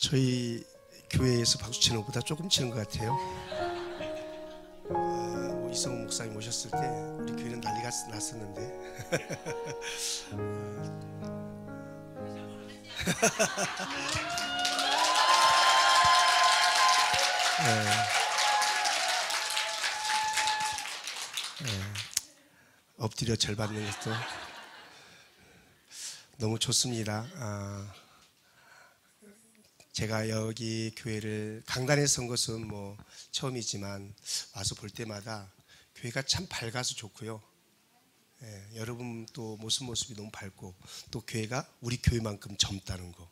저희 교회에서 박수 치는 것보다 조금 치는 것 같아요. 이성훈 목사님 오셨을 때 우리 교회는 난리가 났었는데 엎드려 절 받는 것도 너무 좋습니다. 제가 여기 교회를 강단에서 온 것은 뭐 처음이지만 와서 볼 때마다 교회가 참 밝아서 좋고요. 여러분 또 모습이 너무 밝고 또 교회가 우리 교회만큼 젊다는 거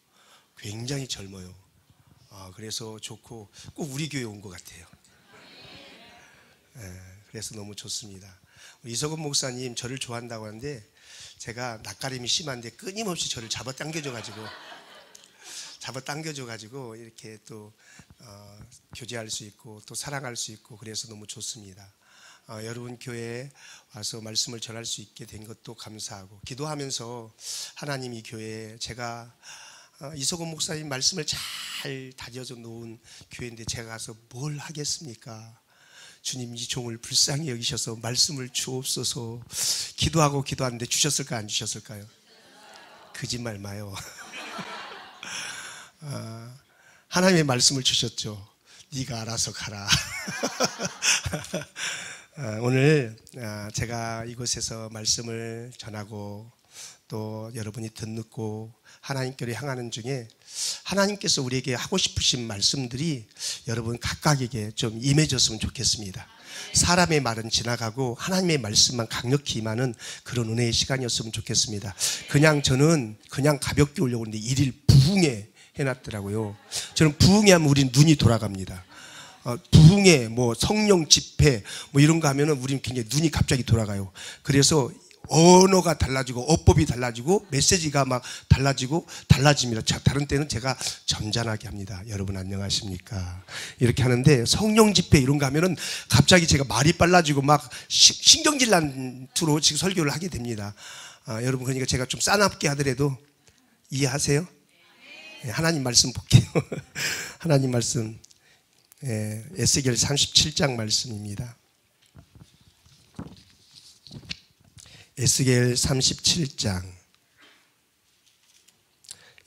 굉장히 젊어요. 그래서 좋고 꼭 우리 교회 온 것 같아요. 그래서 너무 좋습니다. 우리 이석원 목사님 저를 좋아한다고 하는데 제가 낯가림이 심한데 끊임없이 저를 잡아당겨줘가지고 이렇게 또 교제할 수 있고 또 사랑할 수 있고 그래서 너무 좋습니다. 여러분 교회에 와서 말씀을 전할 수 있게 된 것도 감사하고 기도하면서 하나님 이 교회에 제가 이석원 목사님 말씀을 잘 다져져 놓은 교회인데 제가 가서 뭘 하겠습니까? 주님 이 종을 불쌍히 여기셔서 말씀을 주옵소서. 기도하는데 주셨을까 안 주셨을까요? 거짓말 마요. 하나님의 말씀을 주셨죠. 네가 알아서 가라. 오늘 제가 이곳에서 말씀을 전하고 또 여러분이 듣고 하나님께로 향하는 중에 하나님께서 우리에게 하고 싶으신 말씀들이 여러분 각각에게 좀 임해졌으면 좋겠습니다. 사람의 말은 지나가고 하나님의 말씀만 강력히 임하는 그런 은혜의 시간이었으면 좋겠습니다. 저는 가볍게 오려고 했는데 일일 부흥회 해놨더라고요. 저는 부흥회 하면 우린 눈이 돌아갑니다. 부흥회, 성령 집회, 이런 거 하면은 우린 굉장히 눈이 갑자기 돌아가요. 그래서 언어가 달라지고, 어법이 달라지고, 메시지가 막 달라집니다. 다른 때는 제가 점잖하게 합니다. 여러분 안녕하십니까? 이렇게 하는데, 성령 집회 이런 거 하면은 갑자기 제가 말이 빨라지고 막 신경질 난 투로 지금 설교를 하게 됩니다. 여러분, 그러니까 제가 좀 싸납게 하더라도 이해하세요? 하나님 말씀 볼게요. 하나님 말씀. 에스겔 37장 말씀입니다. 에스겔 37장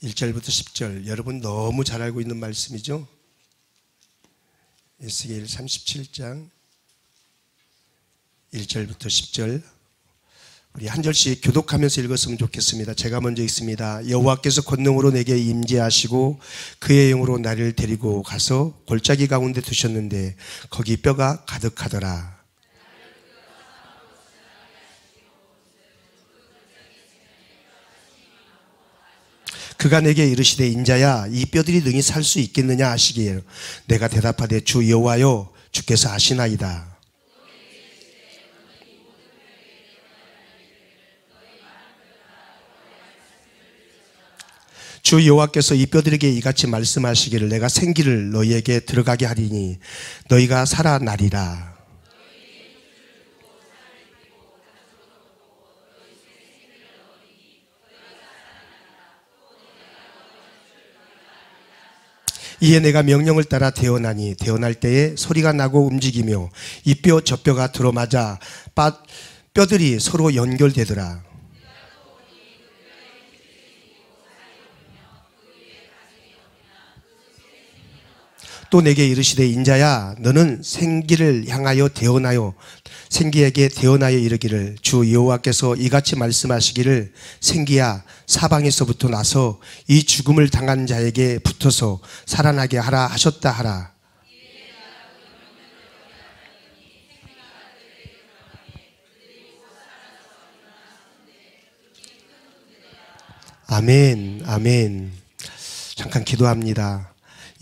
1절부터 10절 여러분 너무 잘 알고 있는 말씀이죠. 에스겔 37장 1절부터 10절 우리 한 절씩 교독하면서 읽었으면 좋겠습니다. 제가 먼저 읽습니다. 여호와께서 권능으로 내게 임재하시고 그의 영으로 나를 데리고 가서 골짜기 가운데 두셨는데 거기 뼈가 가득하더라. 그가 내게 이르시되 인자야 이 뼈들이 능히 살 수 있겠느냐 하시기에 내가 대답하되 주 여호와여 주께서 아시나이다. 주 여호와께서 이 뼈들에게 이같이 말씀하시기를 내가 생기를 너희에게 들어가게 하리니 너희가 살아나리라. 이에 내가 명령을 따라 대언하니 대언할 때에 소리가 나고 움직이며 이 뼈 저 뼈가 들어맞아 뼈들이 서로 연결되더라. 또 내게 이르시되 인자야 너는 생기를 향하여 대언하여 생기에게 대언하여 이르기를 주 여호와께서 이같이 말씀하시기를 생기야 사방에서부터 나서 이 죽음을 당한 자에게 붙어서 살아나게 하라 하셨다 하라. 아멘 아멘. 잠깐 기도합니다.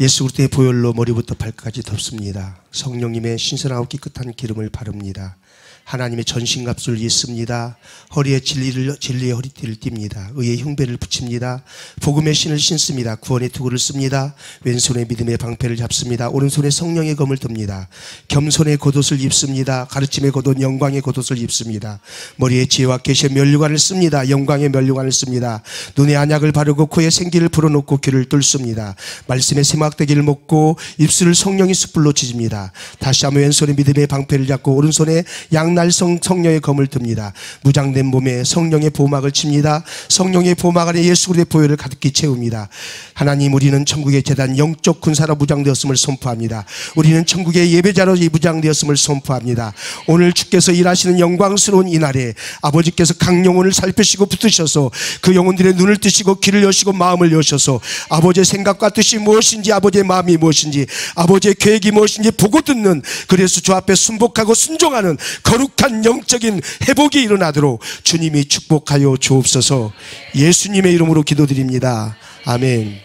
예수 그리스도의 보혈로 머리부터 발끝까지 덮습니다. 성령님의 신선하고 깨끗한 기름을 바릅니다. 하나님의 전신갑주를 입습니다. 허리에 진리의 허리띠를 띱니다. 의의 흉배를 붙입니다. 복음의 신을 신습니다. 구원의 투구를 씁니다. 왼손에 믿음의 방패를 잡습니다. 오른손에 성령의 검을 듭니다. 겸손의 겉옷을 입습니다. 가르침의 겉옷, 영광의 겉옷을 입습니다. 머리에 지혜와 계시의 면류관을 씁니다. 영광의 면류관을 씁니다. 눈에 안약을 바르고 코에 생기를 불어넣고 귀를 뚫습니다. 말씀의 세막대기를 먹고 입술을 성령의 숯불로 지집니다. 다시 한번 왼손에 믿음의 방패를 잡고 오른손에 양날성 성령의 검을 듭니다. 무장된 몸에 성령의 보호막을 칩니다. 성령의 보호막 안에 예수 그리스도의 보혈을 가득히 채웁니다. 하나님, 우리는 천국의 제단 영적 군사로 무장되었음을 선포합니다. 우리는 천국의 예배자로 무장되었음을 선포합니다. 오늘 주께서 일하시는 영광스러운 이날에 아버지께서 각 영혼을 살피시고 붙으셔서 그 영혼들의 눈을 뜨시고 귀를 여시고 마음을 여셔서 아버지의 생각과 뜻이 무엇인지, 아버지의 마음이 무엇인지, 아버지의 계획이 무엇인지 보고 듣는, 그래서 주 앞에 순복하고 순종하는 거룩한 영적인 회복이 일어나도록 주님이 축복하여 주옵소서. 예수님의 이름으로 기도드립니다. 아멘.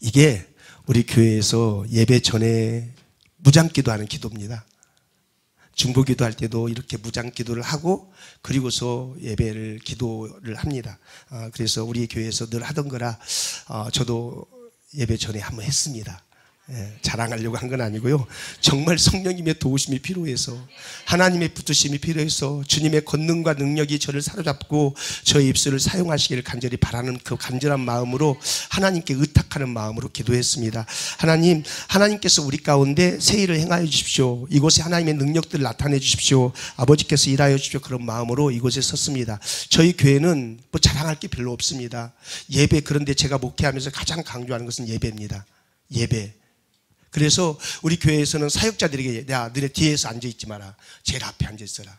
이게 우리 교회에서 예배 전에 무장기도하는 기도입니다. 중보기도 할 때도 이렇게 무장기도를 하고 그리고서 예배를 기도를 합니다. 그래서 우리 교회에서 늘 하던 거라 저도 예배 전에 한번 했습니다. 자랑하려고 한 건 아니고요. 정말 성령님의 도우심이 필요해서, 하나님의 붙드심이 필요해서 주님의 권능과 능력이 저를 사로잡고 저의 입술을 사용하시기를 간절히 바라는 그 간절한 마음으로 하나님께 의탁하는 마음으로 기도했습니다. 하나님, 하나님께서 우리 가운데 새 일을 행하여 주십시오. 이곳에 하나님의 능력들을 나타내 주십시오. 아버지께서 일하여 주십시오. 그런 마음으로 이곳에 섰습니다. 저희 교회는 뭐 자랑할 게 별로 없습니다. 예배, 그런데 제가 목회하면서 가장 강조하는 것은 예배입니다. 예배. 그래서 우리 교회에서는 사역자들에게, 야, 너네 뒤에서 앉아있지 마라. 제일 앞에 앉아있어라.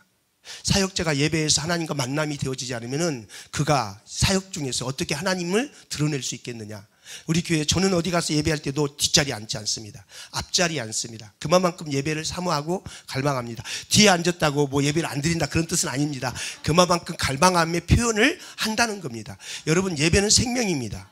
사역자가 예배에서 하나님과 만남이 되어지지 않으면 그가 사역 중에서 어떻게 하나님을 드러낼 수 있겠느냐. 우리 교회, 저는 어디 가서 예배할 때도 뒷자리에 앉지 않습니다. 앞자리에 앉습니다. 그만큼 예배를 사모하고 갈망합니다. 뒤에 앉았다고 뭐 예배를 안 드린다 그런 뜻은 아닙니다. 그만큼 갈망함의 표현을 한다는 겁니다. 여러분, 예배는 생명입니다.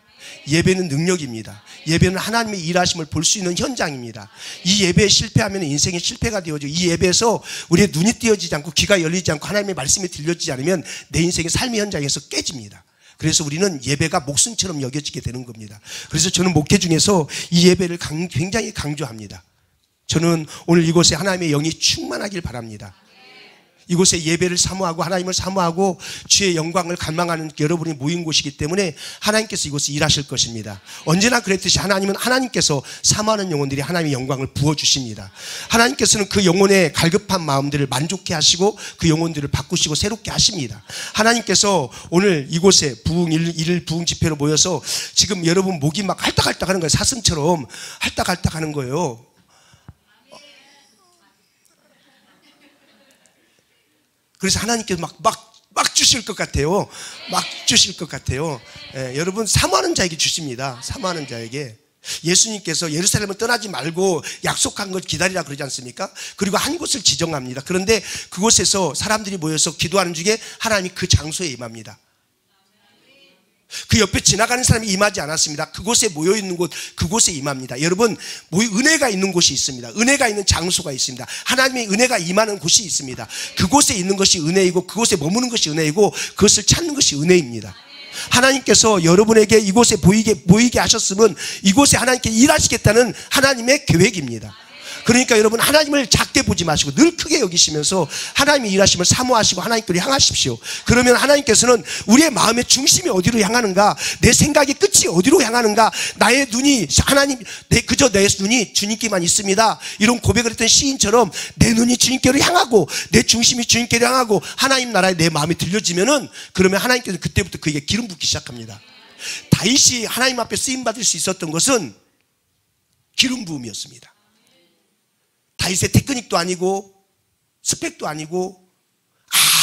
예배는 능력입니다. 예배는 하나님의 일하심을 볼 수 있는 현장입니다. 이 예배에 실패하면 인생의 실패가 되어져. 이 예배에서 우리의 눈이 띄어지지 않고 귀가 열리지 않고 하나님의 말씀이 들려지지 않으면 내 인생의 삶의 현장에서 깨집니다. 그래서 우리는 예배가 목숨처럼 여겨지게 되는 겁니다. 그래서 저는 목회 중에서 이 예배를 굉장히 강조합니다. 저는 오늘 이곳에 하나님의 영이 충만하길 바랍니다. 이곳에 예배를 사모하고 하나님을 사모하고 주의 영광을 갈망하는 여러분이 모인 곳이기 때문에 하나님께서 이곳에 일하실 것입니다. 언제나 그랬듯이 하나님께서 사모하는 영혼들이 하나님의 영광을 부어주십니다. 하나님께서는 그 영혼의 갈급한 마음들을 만족해 하시고 그 영혼들을 바꾸시고 새롭게 하십니다. 하나님께서 오늘 이곳에 부흥 1일 부흥 집회로 모여서 지금 여러분 목이 막 할딱할딱 하는 거예요. 사슴처럼 할딱할딱 하는 거예요. 그래서 하나님께서 막 주실 것 같아요. 막 주실 것 같아요. 여러분, 사모하는 자에게 주십니다. 사모하는 자에게. 예수님께서 예루살렘을 떠나지 말고 약속한 걸 기다리라 그러지 않습니까? 그리고 한 곳을 지정합니다. 그런데 그곳에서 사람들이 모여서 기도하는 중에 하나님이 그 장소에 임합니다. 그 옆에 지나가는 사람이 임하지 않았습니다. 그곳에 모여있는 곳, 그곳에 임합니다. 여러분, 은혜가 있는 곳이 있습니다. 은혜가 있는 장소가 있습니다. 하나님의 은혜가 임하는 곳이 있습니다. 그곳에 있는 것이 은혜이고 그곳에 머무는 것이 은혜이고 그것을 찾는 것이 은혜입니다. 하나님께서 여러분에게 이곳에 모이게 하셨으면 이곳에 하나님께 일하시겠다는 하나님의 계획입니다. 그러니까 여러분, 하나님을 작게 보지 마시고 늘 크게 여기시면서 하나님의 일하심을 사모하시고 하나님께로 향하십시오. 그러면 하나님께서는 우리의 마음의 중심이 어디로 향하는가, 내 생각의 끝이 어디로 향하는가, 나의 눈이 그저 내 눈이 주님께만 있습니다, 이런 고백을 했던 시인처럼 내 눈이 주님께로 향하고 내 중심이 주님께로 향하고 하나님 나라에 내 마음이 들려지면은, 그러면 하나님께서 그때부터 그에게 기름 붓기 시작합니다. 다윗이 하나님 앞에 쓰임 받을 수 있었던 것은 기름 부음이었습니다. 다윗의 테크닉도 아니고 스펙도 아니고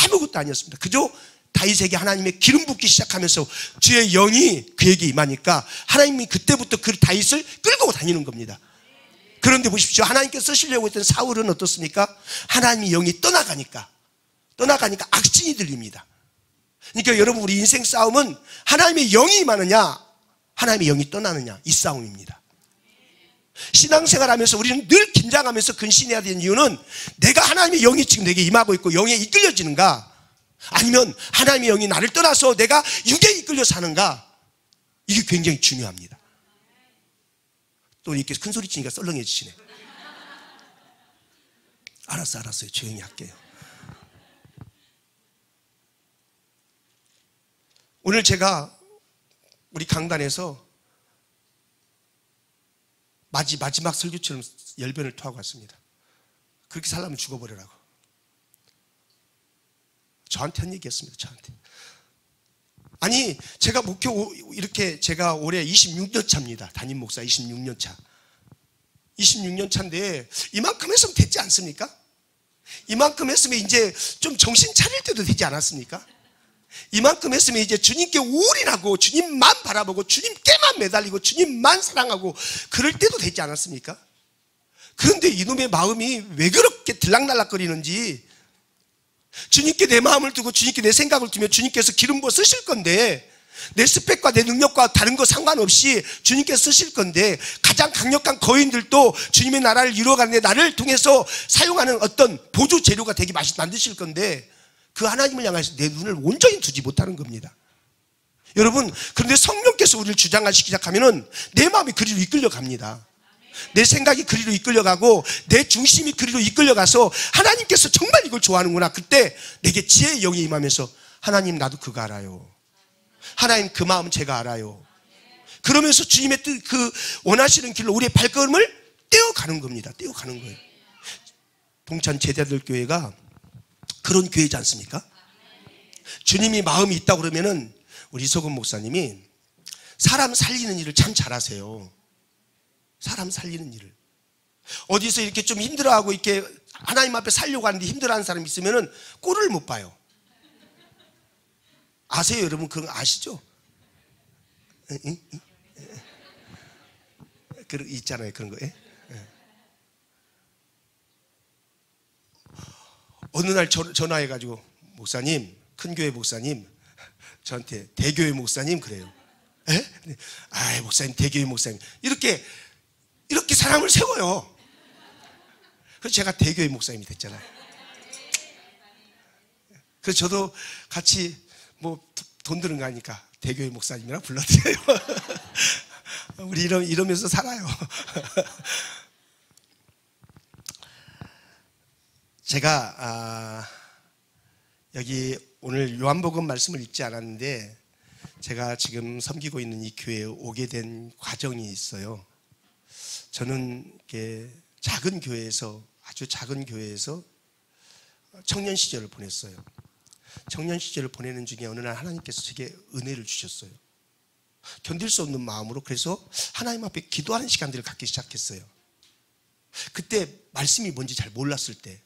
아무것도 아니었습니다. 그저 다윗에게 하나님의 기름 붓기 시작하면서 주의 영이 그에게 임하니까 하나님이 그때부터 그 다윗을 끌고 다니는 겁니다. 그런데 보십시오, 하나님께서 쓰시려고 했던 사울은 어떻습니까? 하나님의 영이 떠나가니까 악신이 들립니다. 그러니까 여러분, 우리 인생 싸움은 하나님의 영이 임하느냐 하나님의 영이 떠나느냐, 이 싸움입니다. 신앙생활하면서 우리는 늘 긴장하면서 근신해야 되는 이유는 내가 하나님의 영이 지금 내게 임하고 있고 영에 이끌려지는가, 아니면 하나님의 영이 나를 떠나서 내가 육에 이끌려 사는가, 이게 굉장히 중요합니다. 또 이렇게 큰 소리 치니까 썰렁해지시네. 알았어요. 조용히 할게요. 오늘 제가 우리 강단에서 마지막 설교처럼 열변을 토하고 왔습니다. 그렇게 살려면 죽어버리라고. 저한테 한 얘기였습니다. 저한테. 아니, 제가 목표, 이렇게 제가 올해 26년 차입니다. 담임 목사 26년 차. 26년 차인데 이만큼 했으면 됐지 않습니까? 이만큼 했으면 이제 좀 정신 차릴 때도 되지 않았습니까? 이만큼 했으면 이제 주님께 올인하고 주님만 바라보고 주님께만 매달리고 주님만 사랑하고 그럴 때도 되지 않았습니까? 그런데 이놈의 마음이 왜 그렇게 들락날락거리는지, 주님께 내 마음을 두고 주님께 내 생각을 두면 주님께서 기름 부어 쓰실 건데, 내 스펙과 내 능력과 다른 거 상관없이 주님께서 쓰실 건데, 가장 강력한 거인들도 주님의 나라를 이루어가는데 나를 통해서 사용하는 어떤 보조 재료가 되게 만드실 건데, 그 하나님을 향해서 내 눈을 온전히 두지 못하는 겁니다. 여러분, 그런데 성령께서 우리를 주장하시기 시작하면은 내 마음이 그리로 이끌려 갑니다. 내 생각이 그리로 이끌려가고 내 중심이 그리로 이끌려가서 하나님께서 정말 이걸 좋아하는구나. 그때 내게 지혜의 영이 임하면서 하나님, 나도 그거 알아요. 하나님, 그 마음 제가 알아요. 그러면서 주님의 뜻, 그 원하시는 길로 우리의 발걸음을 떼어가는 겁니다. 떼어가는 거예요. 봉천 제자들 교회가 그런 교회지 않습니까? 주님이 마음이 있다고 그러면은 우리 이석훈 목사님이 사람 살리는 일을 참 잘하세요. 사람 살리는 일을. 어디서 이렇게 좀 힘들어하고 이렇게 하나님 앞에 살려고 하는데 힘들어하는 사람이 있으면은 꼴을 못 봐요. 아세요, 여러분? 그런 거 아시죠? 그런 있잖아요, 그런 거. 어느 날 전화해가지고, 목사님, 큰 교회 목사님, 저한테 대교회 목사님 그래요. 아이, 목사님, 대교회 목사님. 이렇게 사람을 세워요. 그래서 제가 대교회 목사님이 됐잖아요. 그래서 저도 같이 뭐 돈 드는 거 하니까 대교회 목사님이라 불러드려요. 우리 이러면서 살아요. 제가 여기 오늘 요한복음 말씀을 읽지 않았는데, 제가 지금 섬기고 있는 이 교회에 오게 된 과정이 있어요. 저는 이렇게 작은 교회에서, 아주 작은 교회에서 청년 시절을 보냈어요. 청년 시절을 보내는 중에 어느 날 하나님께서 제게 은혜를 주셨어요. 견딜 수 없는 마음으로. 그래서 하나님 앞에 기도하는 시간들을 갖기 시작했어요. 그때 말씀이 뭔지 잘 몰랐을 때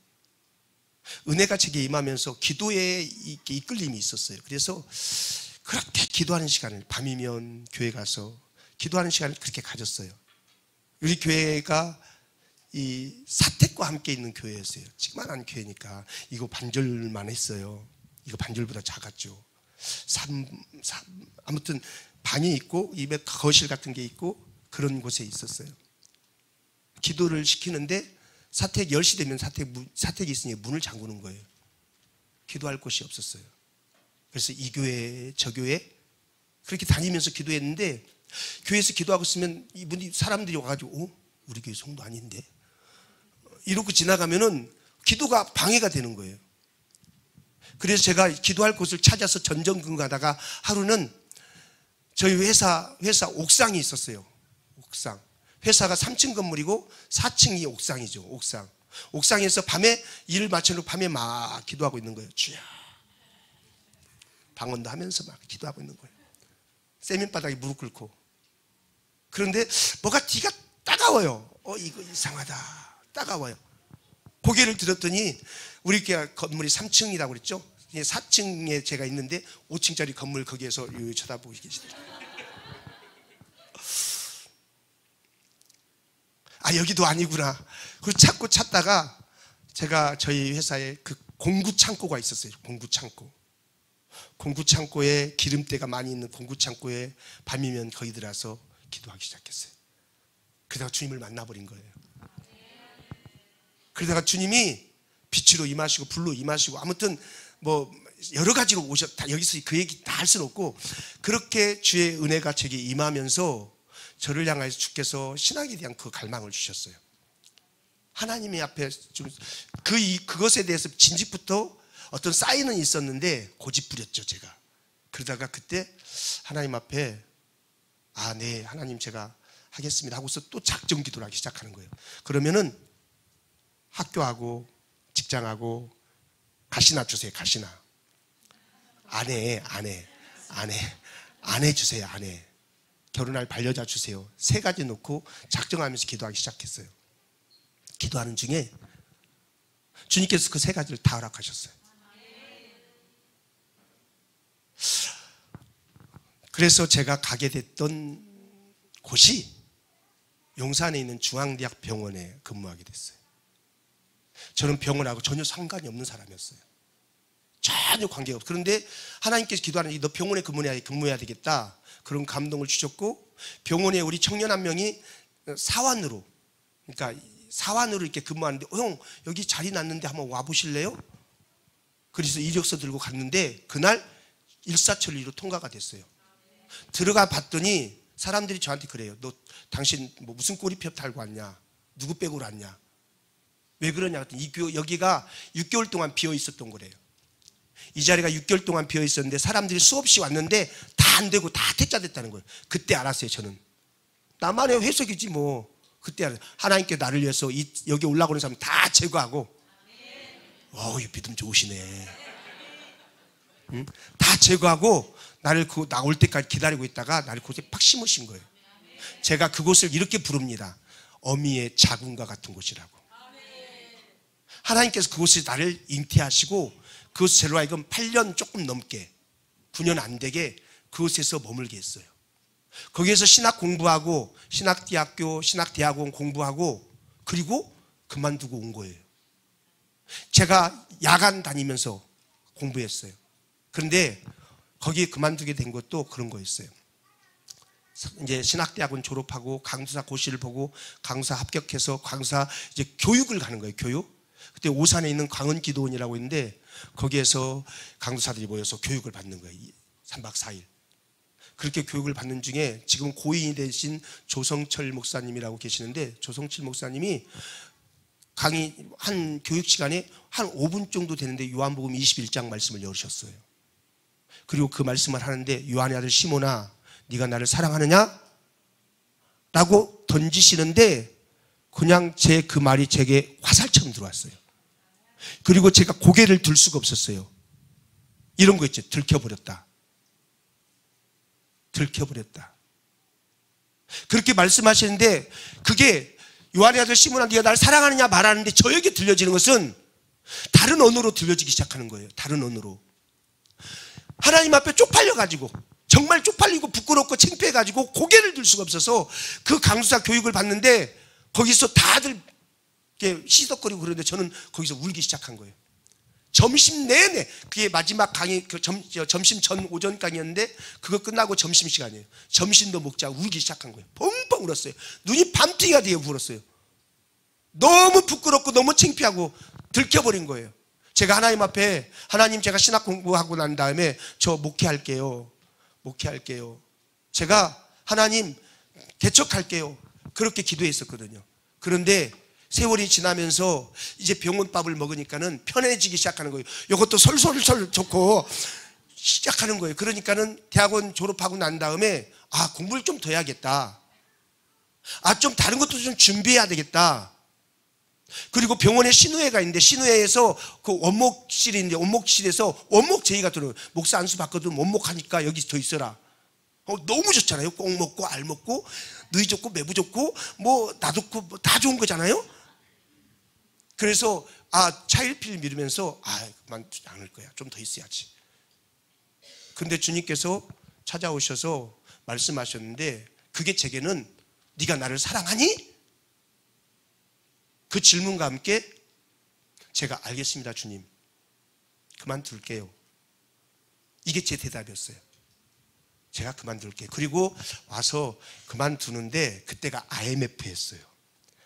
은혜가 제게 임하면서 기도에 이끌림이 있었어요. 그래서 그렇게 기도하는 시간을, 밤이면 교회 가서 기도하는 시간을 그렇게 가졌어요. 우리 교회가 이 사택과 함께 있는 교회였어요. 지그만한 교회니까. 이거 반절만 했어요. 이거 반절보다 작았죠. 아무튼 방이 있고 입에 거실 같은 게 있고 그런 곳에 있었어요. 기도를 시키는데 사택 10시 되면 사택이 있으니 문을 잠그는 거예요. 기도할 곳이 없었어요. 그래서 이 교회 저 교회 그렇게 다니면서 기도했는데, 교회에서 기도하고 있으면 이분이 사람들이 와가지고 우리 교회 성도 아닌데 이러고 지나가면은 기도가 방해가 되는 거예요. 그래서 제가 기도할 곳을 찾아서 전전긍긍하다가 하루는 저희 회사 옥상이 있었어요. 옥상. 회사가 3층 건물이고 4층이 옥상이죠. 옥상에서 밤에 일을 마쳐놓고 밤에 막 기도하고 있는 거예요. 주야. 방언도 하면서 막 기도하고 있는 거예요. 세면바닥에 무릎 꿇고. 그런데 뭐가 뒤가 따가워요. 이거 이상하다. 따가워요. 고개를 들었더니 우리 건물이 3층이라고 그랬죠. 4층에 제가 있는데 5층짜리 건물 거기에서 쳐다보고 계시더라고요. 아, 여기도 아니구나. 그걸 찾다가 제가 저희 회사에 그 공구 창고가 있었어요. 공구 창고에 기름때가 많이 있는 공구 창고에 밤이면 거기 들어가서 기도하기 시작했어요. 그러다가 주님을 만나버린 거예요. 그러다가 주님이 빛으로 임하시고 불로 임하시고 아무튼 뭐 여러 가지로 오셨다. 여기서 그 얘기 다 할 수는 없고, 그렇게 주의 은혜가 제게 임하면서 저를 향하여 주께서 신학에 대한 그 갈망을 주셨어요. 하나님의 앞에 좀 그것에 대해서 진즉부터 어떤 사인은 있었는데 고집 부렸죠, 제가. 그러다가 그때 하나님 앞에 네, 하나님 제가 하겠습니다 하고서 또 작정 기도를 하기 시작하는 거예요. 그러면은 학교하고 직장하고 가시나 주세요. 가시나. 아내 주세요. 아내. 결혼할 반려자 주세요. 3가지 놓고 작정하면서 기도하기 시작했어요. 기도하는 중에 주님께서 그 3가지를 다 허락하셨어요. 그래서 제가 가게 됐던 곳이 용산에 있는 중앙대학 병원에 근무하게 됐어요. 저는 병원하고 전혀 상관이 없는 사람이었어요. 전혀 관계가 없어요. 그런데 하나님께서 기도하는 너 병원에 근무해야 되겠다, 그런 감동을 주셨고, 병원에 우리 청년 한 명이 사완으로, 그러니까 사완으로 이렇게 근무하는데 형 여기 자리 났는데 한번 와보실래요? 그래서 이력서 들고 갔는데 그날 일사천리로 통과가 됐어요. 들어가 봤더니 사람들이 저한테 그래요. 너 당신 뭐 무슨 꼬리표 달고 왔냐? 누구 백으로 왔냐? 왜 그러냐 했더니 여기가 6개월 동안 비어 있었던 거래요. 이 자리가 6개월 동안 비어 있었는데 사람들이 수없이 왔는데 다 안 되고 다 퇴짜됐다는 거예요. 그때 알았어요. 저는 나만의 회석이지 뭐. 그때 알았어요. 하나님께 나를 위해서 여기 올라오는 사람 다 제거하고, 이 믿음 좋으시네. 응? 다 제거하고 나를 나올 때까지 기다리고 있다가 나를 그곳에 팍 심으신 거예요. 제가 그곳을 이렇게 부릅니다. 어미의 자궁과 같은 곳이라고. 하나님께서 그곳에 나를 잉태하시고 그곳에 저로 하여금 8년 조금 넘게, 9년 안 되게 그곳에서 머물게 했어요. 거기에서 신학 공부하고 신학대학교, 신학대학원 공부하고 그리고 그만두고 온 거예요. 제가 야간 다니면서 공부했어요. 그런데 거기 그만두게 된 것도 그런 거였어요. 이제 신학대학원 졸업하고 강사 고시를 보고 강사 합격해서 강사 이제 교육을 가는 거예요. 교육. 그때 오산에 있는 광원기도원이라고 있는데 거기에서 강사들이 모여서 교육을 받는 거예요. 3박 4일. 그렇게 교육을 받는 중에 지금 고인이 되신 조성철 목사님이라고 계시는데, 조성철 목사님이 강의 한 교육 시간에 한 5분 정도 되는데 요한복음 21장 말씀을 열으셨어요. 그리고 그 말씀을 하는데 요한의 아들 시몬아 네가 나를 사랑하느냐? 라고 던지시는데 그냥 제 그 말이 제게 화살처럼 들어왔어요. 그리고 제가 고개를 들 수가 없었어요. 이런 거 있죠. 들켜버렸다. 그렇게 말씀하시는데 그게 요한의 아들 시몬아 네가 나를 사랑하느냐 말하는데 저에게 들려지는 것은 다른 언어로 들려지기 시작하는 거예요. 다른 언어로. 하나님 앞에 쪽팔려가지고, 정말 쪽팔리고 부끄럽고 창피해가지고 고개를 들 수가 없어서 그 강수사 교육을 받는데 거기서 다들 시덕거리고 그러는데 저는 거기서 울기 시작한 거예요. 점심 내내, 그게 마지막 강의, 점심 전 오전 강의였는데 그거 끝나고 점심시간이에요. 점심도 먹자 울기 시작한 거예요. 펑펑 울었어요. 눈이 밤티가 되어 울었어요. 너무 부끄럽고 너무 창피하고 들켜버린 거예요. 제가 하나님 앞에, 하나님 제가 신학 공부하고 난 다음에 저 목회할게요. 제가 하나님 개척할게요. 그렇게 기도했었거든요. 그런데 세월이 지나면서 이제 병원밥을 먹으니까는 편해지기 시작하는 거예요. 이것도 솔솔솔 좋고 시작하는 거예요. 그러니까는 대학원 졸업하고 난 다음에 공부를 좀 더 해야겠다. 좀 다른 것도 좀 준비해야 되겠다. 그리고 병원에 신우회가 있는데 신우회에서 그 원목실이 있는데 원목실에서 원목 제의가 들어요. 목사 안수 받거든 원목하니까 여기 더 있어라. 너무 좋잖아요. 꼭 먹고 알 먹고 너희 좋고 매부 좋고 뭐 나 좋고 뭐 다 좋은 거잖아요. 그래서 차일피일 미루면서 그만 안 할 거야. 좀 더 있어야지. 근데 주님께서 찾아오셔서 말씀하셨는데 그게 제게는 네가 나를 사랑하니? 그 질문과 함께 제가 알겠습니다 주님. 그만둘게요. 이게 제 대답이었어요. 제가 그만둘게요. 그리고 와서 그만두는데 그때가 IMF였어요.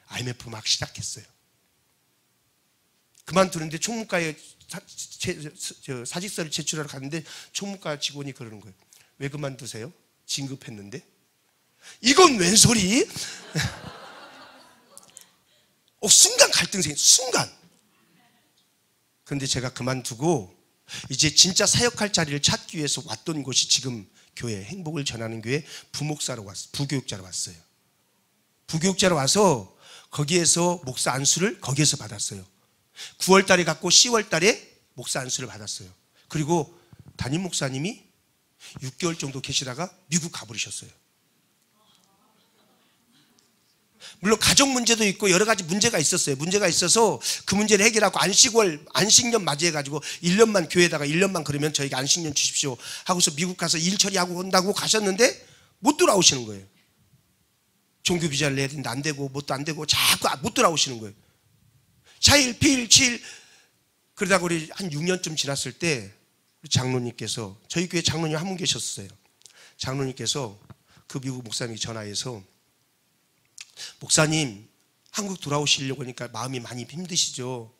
IMF 막 시작했어요. 그만두는데 총무과에 사직서를 제출하러 갔는데 총무과 직원이 그러는 거예요. 왜 그만두세요? 진급했는데. 이건 웬 소리? 순간 갈등 생긴, 순간. 그런데 제가 그만두고 이제 진짜 사역할 자리를 찾기 위해서 왔던 곳이 지금 교회, 행복을 전하는 교회 부목사로 왔어요. 부교육자로 왔어요. 부교육자로 와서 거기에서 목사 안수를 거기에서 받았어요. 9월 달에 갔고 10월 달에 목사 안수를 받았어요. 그리고 담임 목사님이 6개월 정도 계시다가 미국 가버리셨어요. 물론 가족 문제도 있고 여러 가지 문제가 있었어요. 문제가 있어서 그 문제를 해결하고 안식년 맞이해가지고 1년만 교회에다가 1년만 그러면 저희가 안식년 주십시오 하고서 미국 가서 일 처리하고 온다고 가셨는데 못 돌아오시는 거예요. 종교 비자를 내야 되는데 안 되고 뭣도 안 되고 자꾸 못 돌아오시는 거예요. 4일, 피일, 7일 그러다가 우리 한 6년쯤 지났을 때 장로님께서 저희 교회 장로님 한 분 계셨어요. 장로님께서 그 미국 목사님이 전화해서 목사님 한국 돌아오시려고 하니까 마음이 많이 힘드시죠.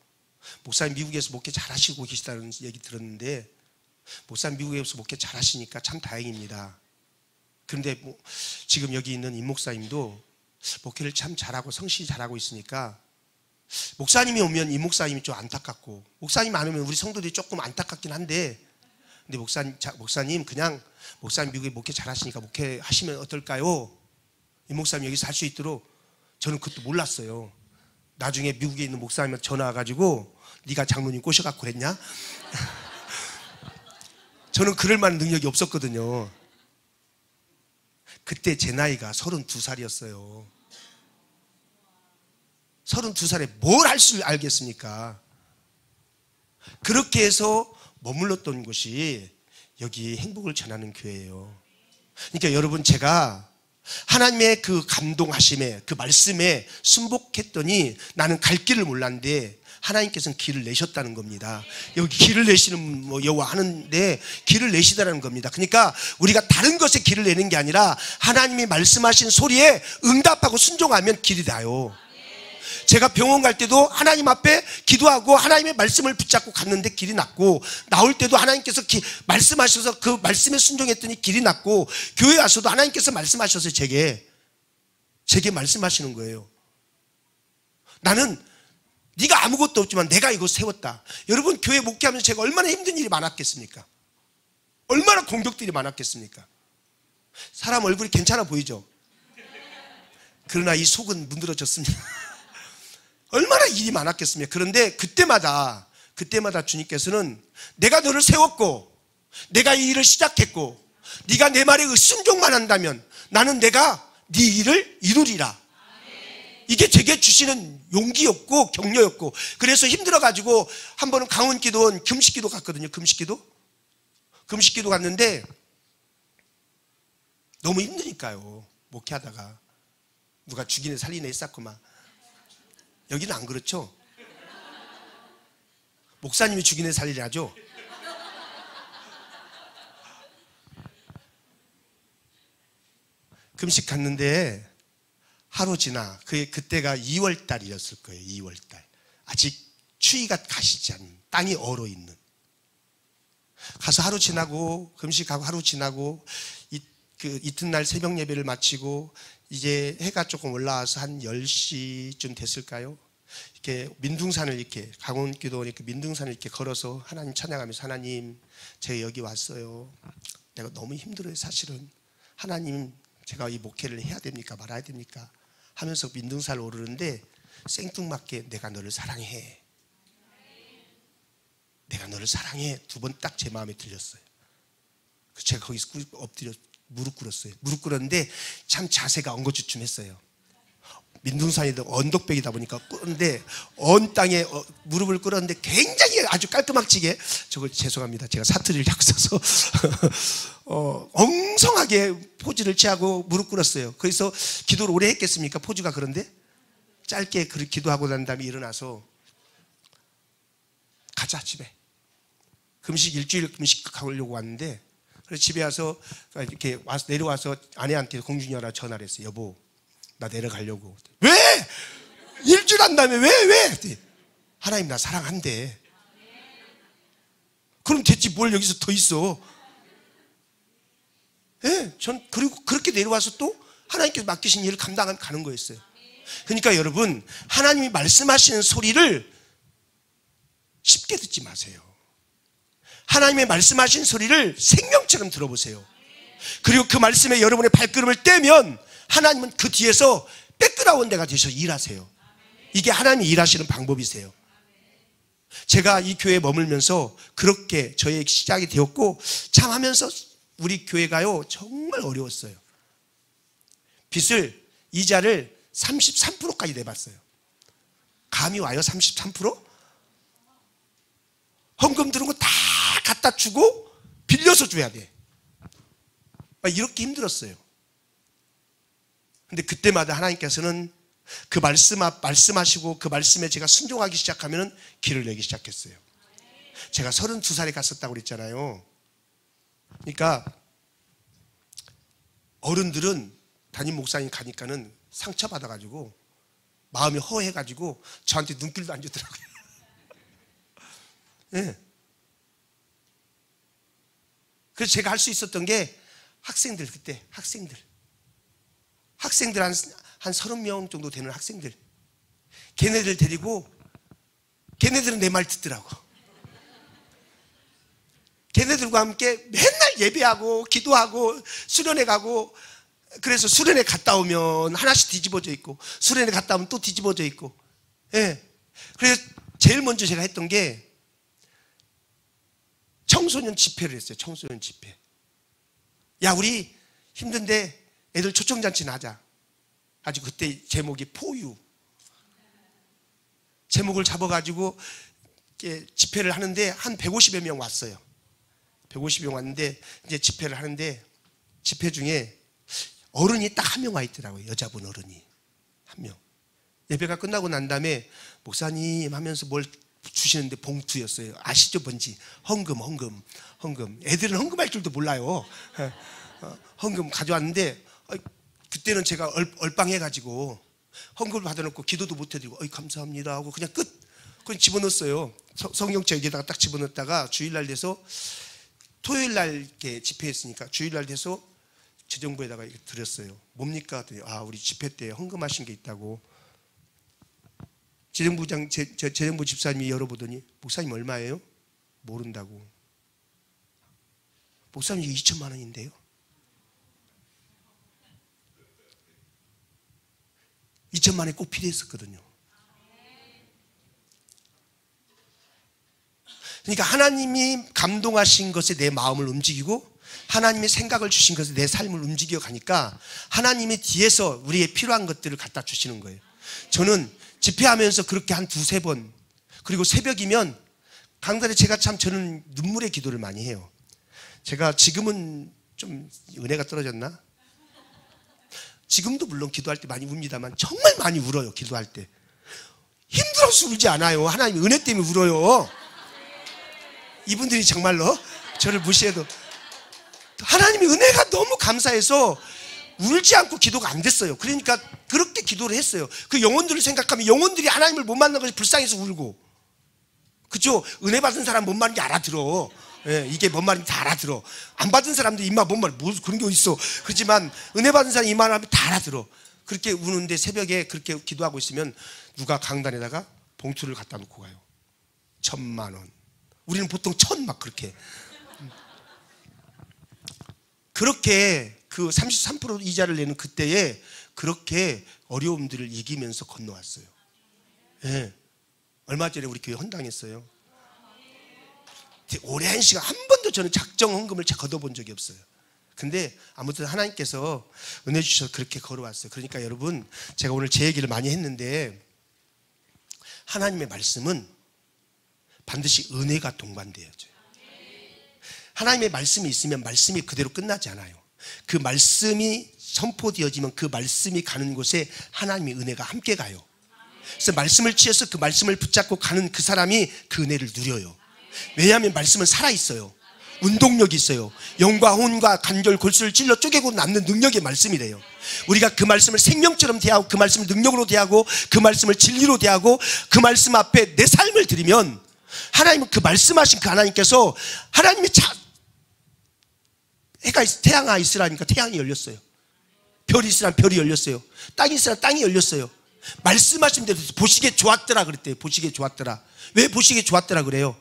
목사님 미국에서 목회 잘하시고 계시다는 얘기 들었는데 목사님 미국에서 목회 잘하시니까 참 다행입니다. 그런데 지금 여기 있는 임 목사님도 목회를 참 잘하고 성실히 잘하고 있으니까 목사님이 오면 임 목사님이 좀 안타깝고 목사님 안 오면 우리 성도들이 조금 안타깝긴 한데 근데 목사님 그냥 목사님 미국에 목회 잘하시니까 목회하시면 어떨까요? 임 목사님 여기서 할 수 있도록. 저는 그것도 몰랐어요. 나중에 미국에 있는 목사님한테 전화 와가지고 네가 장로님 꼬셔갖고 그랬냐? 저는 그럴 만한 능력이 없었거든요. 그때 제 나이가 32살이었어요 32살에 뭘 할 줄 알겠습니까? 그렇게 해서 머물렀던 곳이 여기 행복을 전하는 교회예요. 그러니까 여러분 제가 하나님의 그 감동하심에 그 말씀에 순복했더니 나는 갈 길을 몰랐는데 하나님께서는 길을 내셨다는 겁니다. 여기 길을 내시는 여호와 하는데 길을 내시다라는 겁니다. 그러니까 우리가 다른 것에 길을 내는 게 아니라 하나님이 말씀하신 소리에 응답하고 순종하면 길이 나요. 제가 병원 갈 때도 하나님 앞에 기도하고 하나님의 말씀을 붙잡고 갔는데 길이 났고 나올 때도 하나님께서 말씀하셔서 그 말씀에 순종했더니 길이 났고 교회 와서도 하나님께서 말씀하셔서 제게 말씀하시는 거예요. 나는 네가 아무것도 없지만 내가 이거 세웠다. 여러분 교회 목회하면서 제가 얼마나 힘든 일이 많았겠습니까? 얼마나 공격들이 많았겠습니까? 사람 얼굴이 괜찮아 보이죠? 그러나 이 속은 문드러졌습니다. 얼마나 일이 많았겠습니까? 그런데 그때마다 주님께서는 내가 너를 세웠고 내가 이 일을 시작했고 네가 내 말에 순종만 한다면 나는 내가 네 일을 이루리라. 이게 제게 주시는 용기였고 격려였고 그래서 힘들어가지고 한 번은 강원기도원 금식기도 갔거든요. 금식기도 갔는데 너무 힘드니까요. 목회하다가 누가 죽이네 살리네 했었구만. 여기는 안 그렇죠? 목사님이 죽이네 살리네 하죠? 금식 갔는데 하루 지나 그때가 2월 달이었을 거예요. 2월 달 아직 추위가 가시지 않는 땅이 얼어있는 가서 하루 지나고 금식하고 하루 지나고 이튿날 새벽 예배를 마치고 이제 해가 조금 올라와서 한 10시쯤 됐을까요? 이렇게 민둥산을 이렇게 강원기도 이렇게 민둥산을 이렇게 걸어서 하나님 찬양하면서 하나님 제가 여기 왔어요. 내가 너무 힘들어요. 사실은 하나님 제가 이 목회를 해야 됩니까 말아야 됩니까 하면서 민둥산을 오르는데 생뚱맞게 내가 너를 사랑해. 내가 너를 사랑해 두 번 딱 제 마음에 들렸어요. 제가 거기서 엎드려 무릎 꿇었어요. 무릎 꿇었는데 참 자세가 엉거주춤했어요. 민둥산이다 언덕백이다 보니까 꿇는데 언 땅에 무릎을 꿇었는데 굉장히 아주 깔끔하게 저거 죄송합니다. 제가 사투리를 자꾸 써서 엉성하게 포즈를 취하고 무릎 꿇었어요. 그래서 기도를 오래 했겠습니까? 포즈가 그런데 짧게 기도하고 난 다음에 일어나서 가자 집에. 금식 일주일 금식 가려고 왔는데 그래서 집에 와서 이렇게 내려와서 아내한테 공준이라 전화를 했어요. 여보, 나 내려가려고. 왜? 일주일 한다며 왜? 하나님 나 사랑한대. 그럼 됐지 뭘 여기서 더 있어. 예, 전 그리고 그렇게 내려와서 또 하나님께서 맡기신 일을 감당하면 가는 거였어요. 그러니까 여러분, 하나님이 말씀하시는 소리를 쉽게 듣지 마세요. 하나님의 말씀하신 소리를 생명처럼 들어보세요. 그리고 그 말씀에 여러분의 발걸음을 떼면 하나님은 그 뒤에서 백그라운드가 되셔서 일하세요. 이게 하나님이 일하시는 방법이세요. 제가 이 교회에 머물면서 그렇게 저의 시작이 되었고, 참 하면서 우리 교회가요 정말 어려웠어요. 빚을, 이자를 33%까지 내봤어요. 감이 와요? 33%? 헌금 들은 거 다 갖다 주고 빌려서 줘야 돼. 이렇게 힘들었어요. 근데 그때마다 하나님께서는 그 말씀하시고 그 말씀에 제가 순종하기 시작하면 길을 내기 시작했어요. 제가 32살에 갔었다고 그랬잖아요. 그러니까 어른들은 담임 목사님 가니까는 상처받아가지고 마음이 허해가지고 저한테 눈길도 안 주더라고요. 네. 그래서 제가 할 수 있었던 게 학생들, 그때 학생들 한 30명 정도 되는 학생들, 걔네들 데리고, 걔네들은 내 말 듣더라고. 걔네들과 함께 맨날 예배하고 기도하고 수련회 가고, 그래서 수련회 갔다 오면 하나씩 뒤집어져 있고, 수련회 갔다 오면 또 뒤집어져 있고. 예. 그래서 제일 먼저 제가 했던 게 청소년 집회를 했어요. 청소년 집회. 야, 우리 힘든데 애들 초청잔치나 하자. 아주 그때 제목이 포유. 제목을 잡아가지고 집회를 하는데 한 150여 명 왔어요. 150명 왔는데 이제 집회를 하는데, 집회 중에 어른이 딱 한 명 와 있더라고요. 여자분 어른이 한 명. 예배가 끝나고 난 다음에 목사님 하면서 뭘 주시는데 봉투였어요. 아시죠? 뭔지. 헌금. 애들은 헌금할 줄도 몰라요. 헌금 가져왔는데, 그때는 제가 얼빵해가지고 헌금을 받아놓고 기도도 못해드리고 감사합니다 하고 그냥 그냥 집어넣었어요. 성경책 여기다가 딱 집어넣었다가 주일날 돼서, 토요일날 이렇게 집회했으니까 주일날 돼서 재정부에다가 이렇게 드렸어요. 뭡니까? 우리 집회 때 헌금하신 게 있다고. 재정부 집사님이 열어보더니, 목사님 얼마예요? 모른다고. 목사님 이게 2천만 원인데요. 2천만 원이 꼭 필요했었거든요. 그러니까 하나님이 감동하신 것에 내 마음을 움직이고, 하나님의 생각을 주신 것에 내 삶을 움직여 가니까 하나님이 뒤에서 우리의 필요한 것들을 갖다 주시는 거예요. 저는 집회하면서 그렇게 한 2-3번, 그리고 새벽이면 강단에 저는 눈물의 기도를 많이 해요. 제가 지금은 좀 은혜가 떨어졌나? 지금도 물론 기도할 때 많이 웁니다만 정말 많이 울어요. 기도할 때 힘들어서 울지 않아요. 하나님 은혜 때문에 울어요. 이분들이 정말로 저를 무시해도 하나님의 은혜가 너무 감사해서 울지 않고 기도가 안 됐어요. 그러니까 그렇게 기도를 했어요. 그 영혼들을 생각하면 영혼들이 하나님을 못 만난 것이 불쌍해서 울고, 그죠? 은혜 받은 사람 뭔 말인지 알아들어. 예, 이게 뭔 말인지 다 알아들어. 안 받은 사람들 입만 뭔 말, 뭐 그런 게 어딨어. 그렇지만 은혜 받은 사람 입만 하면 다 알아들어. 그렇게 우는데 새벽에 그렇게 기도하고 있으면 누가 강단에다가 봉투를 갖다 놓고 가요. 1,000만 원. 우리는 보통 1,000 막 그렇게. 그렇게 그 33% 이자를 내는 그때에 그렇게 어려움들을 이기면서 건너왔어요. 예. 얼마 전에 우리 교회 헌당했어요. 오랜 시간 한 번도 저는 작정 헌금을 걷어본 적이 없어요. 근데 아무튼 하나님께서 은혜 주셔서 그렇게 걸어왔어요. 그러니까 여러분, 제가 오늘 제 얘기를 많이 했는데, 하나님의 말씀은 반드시 은혜가 동반돼야죠. 하나님의 말씀이 있으면 말씀이 그대로 끝나지 않아요. 그 말씀이 선포되어지면 그 말씀이 가는 곳에 하나님의 은혜가 함께 가요. 그래서 말씀을 취해서 그 말씀을 붙잡고 가는 그 사람이 그 은혜를 누려요. 왜냐하면 말씀은 살아있어요. 운동력이 있어요. 영과 혼과 관절 골수를 찔러 쪼개고 남는 능력의 말씀이래요. 우리가 그 말씀을 생명처럼 대하고 그 말씀을 능력으로 대하고 그 말씀을 진리로 대하고 그 말씀 앞에 내 삶을 드리면 하나님은 그 말씀하신 그 하나님께서 하나님이 태양아 있으라니까 태양이 열렸어요. 별이 있으라면 별이 열렸어요. 땅이 있으라면 땅이 열렸어요. 말씀하신 대로 보시기에 좋았더라 그랬대요. 보시기에 좋았더라. 왜 보시기에 좋았더라 그래요?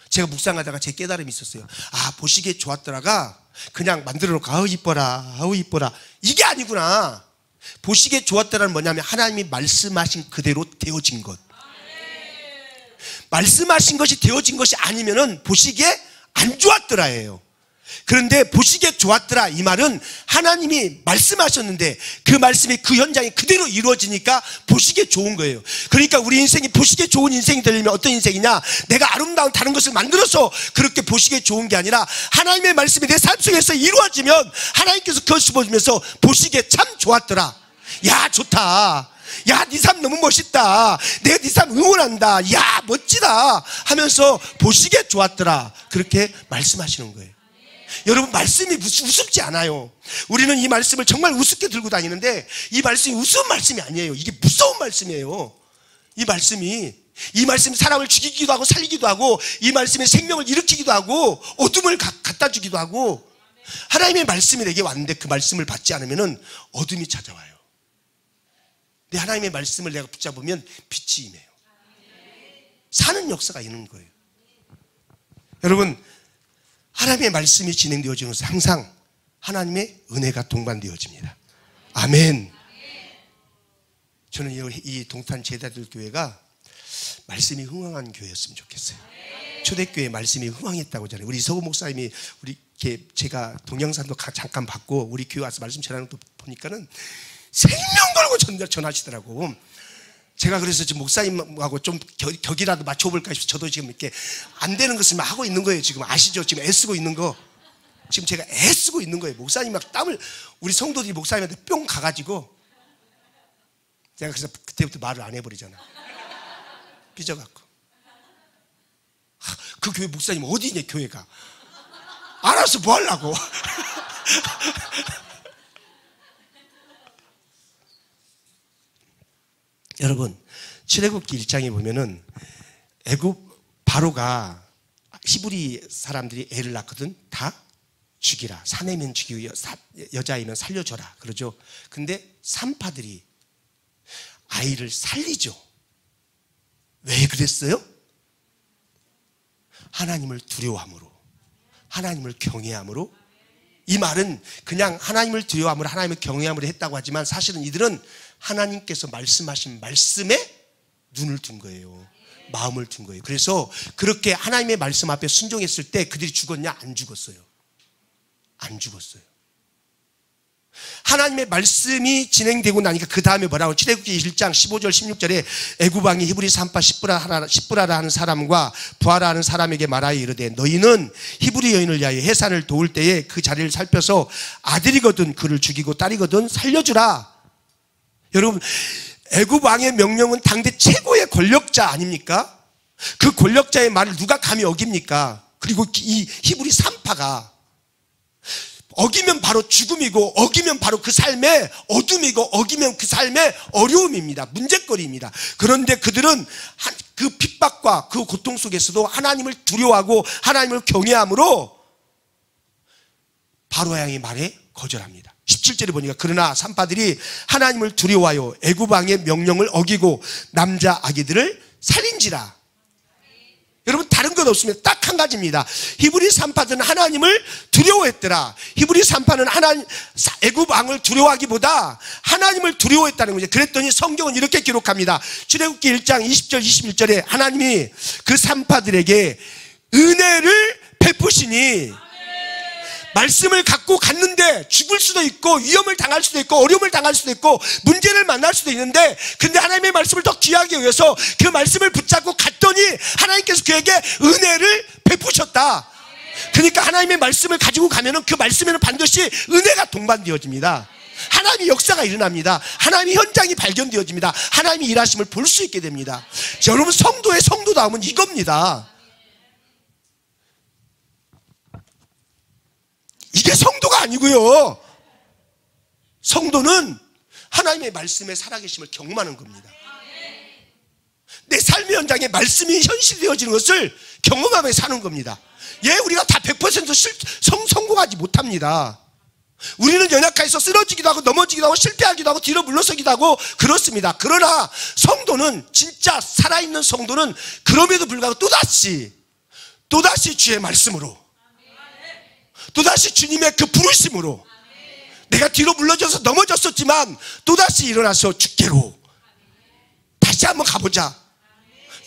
제가 묵상하다가 제 깨달음이 있었어요. 아, 보시기에 좋았더라가 그냥 만들어 놓고 아우 이뻐라 아우 이뻐라 이게 아니구나. 보시기에 좋았더라는 뭐냐면 하나님이 말씀하신 그대로 되어진 것. 말씀하신 것이 되어진 것이 아니면은 보시기에 안 좋았더라예요. 그런데 보시기에 좋았더라 이 말은 하나님이 말씀하셨는데 그 말씀이 그 현장이 그대로 이루어지니까 보시기에 좋은 거예요. 그러니까 우리 인생이 보시기에 좋은 인생이 되려면 어떤 인생이냐, 내가 아름다운 다른 것을 만들어서 그렇게 보시기에 좋은 게 아니라 하나님의 말씀이 내 삶 속에서 이루어지면 하나님께서 그것을 보시면서 보시기에 참 좋았더라. 야 좋다, 야 네 삶 너무 멋있다, 내가 네 삶 응원한다, 야 멋지다 하면서 보시기에 좋았더라 그렇게 말씀하시는 거예요. 여러분 말씀이 우습지 않아요. 우리는 이 말씀을 정말 우습게 들고 다니는데 이 말씀이 우스운 말씀이 아니에요. 이게 무서운 말씀이에요. 이 말씀이 사람을 죽이기도 하고 살리기도 하고 이 말씀이 생명을 일으키기도 하고 어둠을 갖다 주기도 하고 하나님의 말씀이 내게 왔는데 그 말씀을 받지 않으면 어둠이 찾아와요. 근데 하나님의 말씀을 내가 붙잡으면 빛이 임해요. 사는 역사가 있는 거예요. 여러분 하나님의 말씀이 진행되어지는 것은 항상 하나님의 은혜가 동반되어집니다. 아멘. 저는 이 동탄 제자들 교회가 말씀이 흥황한 교회였으면 좋겠어요. 초대교회 말씀이 흥황했다고 하잖아요. 우리 서구 목사님이 제가 동영상도 잠깐 봤고 우리 교회 와서 말씀 전하는 거 보니까는 생명 걸고 전하시더라고. 제가 그래서 지금 목사님하고 좀 격이라도 맞춰볼까 싶어서 저도 지금 이렇게 안 되는 것을 하고 있는 거예요. 지금 아시죠? 지금 애쓰고 있는 거. 지금 제가 애쓰고 있는 거예요. 목사님 막 땀을, 우리 성도들이 목사님한테 뿅 가가지고 제가 그래서 그때부터 말을 안 해버리잖아. 삐져갖고. 그 교회 목사님 어디냐 교회가. 알아서 뭐 하려고. 여러분 출애굽기 1장에 보면은 애굽 바로가 히브리 사람들이 애를 낳거든 다 죽이라, 사내면 죽이고 여자이면 살려줘라 그러죠. 근데 산파들이 아이를 살리죠. 왜 그랬어요? 하나님을 두려워함으로, 하나님을 경외함으로. 이 말은 그냥 하나님을 두려워함으로 하나님을 경외함으로 했다고 하지만 사실은 이들은 하나님께서 말씀하신 말씀에 눈을 둔 거예요. 마음을 둔 거예요. 그래서 그렇게 하나님의 말씀 앞에 순종했을 때 그들이 죽었냐? 안 죽었어요. 안 죽었어요. 하나님의 말씀이 진행되고 나니까 그 다음에 뭐라고? 출애굽기 1장 15절 16절에 애굽 왕이 히브리 산파 십브라라 하는 사람과 부하라 하는 사람에게 말하여 이르되 너희는 히브리 여인을 위하여 해산을 도울 때에 그 자리를 살펴서 아들이거든 그를 죽이고 딸이거든 살려주라. 여러분 애굽 왕의 명령은 당대 최고의 권력자 아닙니까? 그 권력자의 말을 누가 감히 어깁니까? 그리고 이 히브리 산파가 어기면 바로 죽음이고 어기면 바로 그 삶의 어둠이고 어기면 그 삶의 어려움입니다. 문제거리입니다. 그런데 그들은 그 핍박과 그 고통 속에서도 하나님을 두려워하고 하나님을 경외함으로 바로 왕의 말에 거절합니다. 17절에 보니까 그러나 산파들이 하나님을 두려워하여 애굽 왕의 명령을 어기고 남자 아기들을 살인지라. 여러분 다른 것 없습니다. 딱 한 가지입니다. 히브리 산파들은 하나님을 두려워했더라. 히브리 산파는 애굽 왕을 두려워하기보다 하나님을 두려워했다는 거죠. 그랬더니 성경은 이렇게 기록합니다. 출애굽기 1장 20절 21절에 하나님이 그 산파들에게 은혜를 베푸시니 말씀을 갖고 갔는데 죽을 수도 있고 위험을 당할 수도 있고 어려움을 당할 수도 있고 문제를 만날 수도 있는데 근데 하나님의 말씀을 더 귀하게 위해서 그 말씀을 붙잡고 갔더니 하나님께서 그에게 은혜를 베푸셨다. 그러니까 하나님의 말씀을 가지고 가면은 그 말씀에는 반드시 은혜가 동반되어집니다. 하나님의 역사가 일어납니다. 하나님의 현장이 발견되어집니다. 하나님의 일하심을 볼 수 있게 됩니다. 여러분 성도의 성도다움은 이겁니다. 이게 성도가 아니고요. 성도는 하나님의 말씀에 살아계심을 경험하는 겁니다. 내 삶의 현장에 말씀이 현실되어지는 것을 경험하며 사는 겁니다. 예, 우리가 다 100% 성공하지 못합니다. 우리는 연약해서 쓰러지기도 하고 넘어지기도 하고 실패하기도 하고 뒤로 물러서기도 하고 그렇습니다. 그러나 성도는, 진짜 살아있는 성도는 그럼에도 불구하고 또다시 주의 말씀으로, 또다시 주님의 그 부르심으로, 내가 뒤로 물러져서 넘어졌었지만 또다시 일어나서 주께로 다시 한번 가보자.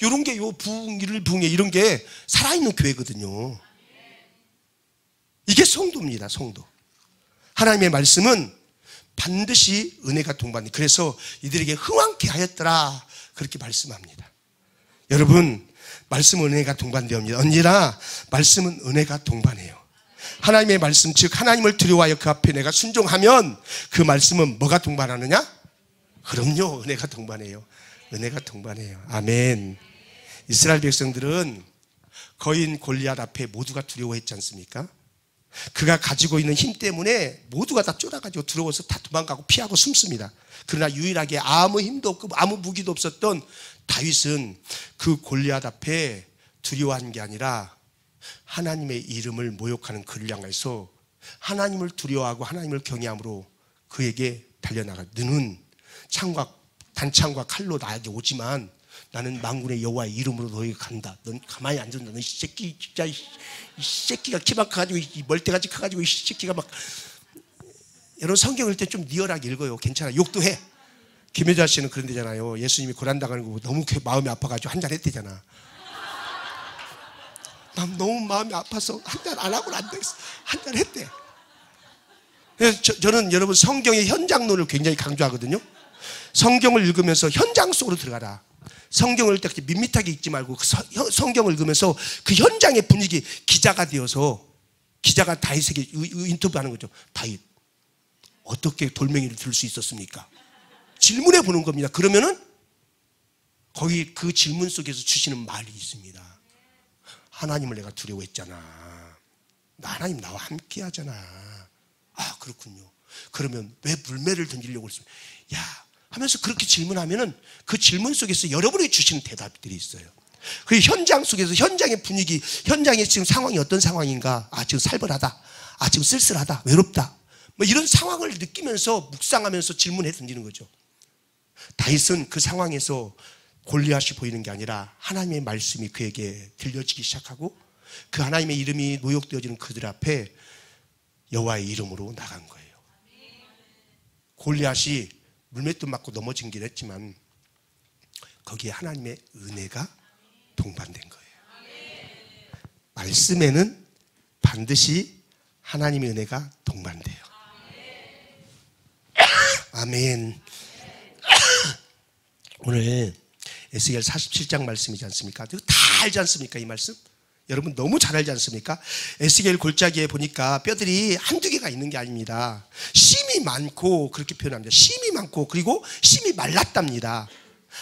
이런 게 요 부흥회 이런 게 살아있는 교회거든요. 이게 성도입니다. 성도. 하나님의 말씀은 반드시 은혜가 동반돼. 그래서 이들에게 흥왕케 하였더라 그렇게 말씀합니다. 여러분, 말씀은 은혜가 동반되옵니다. 언제나 말씀은 은혜가 동반해요. 하나님의 말씀, 즉 하나님을 두려워하여 그 앞에 내가 순종하면 그 말씀은 뭐가 동반하느냐? 그럼요, 은혜가 동반해요. 은혜가 동반해요. 아멘. 이스라엘 백성들은 거인 골리앗 앞에 모두가 두려워했지 않습니까? 그가 가지고 있는 힘 때문에 모두가 다 쫄아가지고 두려워서 다 도망가고 피하고 숨습니다. 그러나 유일하게 아무 힘도 없고 아무 무기도 없었던 다윗은 그 골리앗 앞에 두려워한 게 아니라 하나님의 이름을 모욕하는 그를 향해서 하나님을 두려워하고 하나님을 경외함으로 그에게 달려나가. 너는 단창과 칼로 나에게 오지만 나는 만군의 여호와의 이름으로 너에게 간다. 넌 가만히 안 둔다. 너 이 새끼 진짜 이 새끼가 키만 커가지고 이 멀대같이 커가지고 이 새끼가 막. 여러분 성경 읽을 때 좀 리얼하게 읽어요. 괜찮아. 욕도 해. 김효자 씨는 그런 데잖아요. 예수님이 고난당하는 거 너무 마음이 아파가지고 한잔 했대잖아. 난 너무 마음이 아파서 한잔 안 하고는 안 되겠어. 한잔 했대. 그래서 저는 여러분 성경의 현장론을 굉장히 강조하거든요. 성경을 읽으면서 현장 속으로 들어가라. 성경을 읽을 때 밋밋하게 읽지 말고 그 성경을 읽으면서 그 현장의 분위기, 기자가 되어서, 기자가 다윗에게 인터뷰하는 거죠. 다윗, 어떻게 돌멩이를 들 수 있었습니까? 질문해 보는 겁니다. 그러면은 거기 그 질문 속에서 주시는 말이 있습니다. 하나님을 내가 두려워했잖아. 하나님 나와 함께 하잖아. 아, 그렇군요. 그러면 왜 물매를 던지려고 그랬습니까? 야, 하면서 그렇게 질문하면은 그 질문 속에서 여러분이 주시는 대답들이 있어요. 그 현장 속에서 현장의 분위기, 현장의 지금 상황이 어떤 상황인가? 아, 지금 살벌하다. 아, 지금 쓸쓸하다. 외롭다. 뭐 이런 상황을 느끼면서 묵상하면서 질문해 던지는 거죠. 다윗은 그 상황에서 골리앗이 보이는 게 아니라 하나님의 말씀이 그에게 들려지기 시작하고 그 하나님의 이름이 모욕되어지는 그들 앞에 여호와의 이름으로 나간 거예요. 골리앗이 물맷돌 맞고 넘어진 길 했지만 거기에 하나님의 은혜가 동반된 거예요. 말씀에는 반드시 하나님의 은혜가 동반돼요. 아멘. 오늘 에스겔 47장 말씀이지 않습니까? 다 알지 않습니까? 이 말씀? 여러분 너무 잘 알지 않습니까? 에스겔 골짜기에 보니까 뼈들이 한두 개가 있는 게 아닙니다. 심이 많고, 그렇게 표현합니다. 심이 많고 그리고 심이 말랐답니다.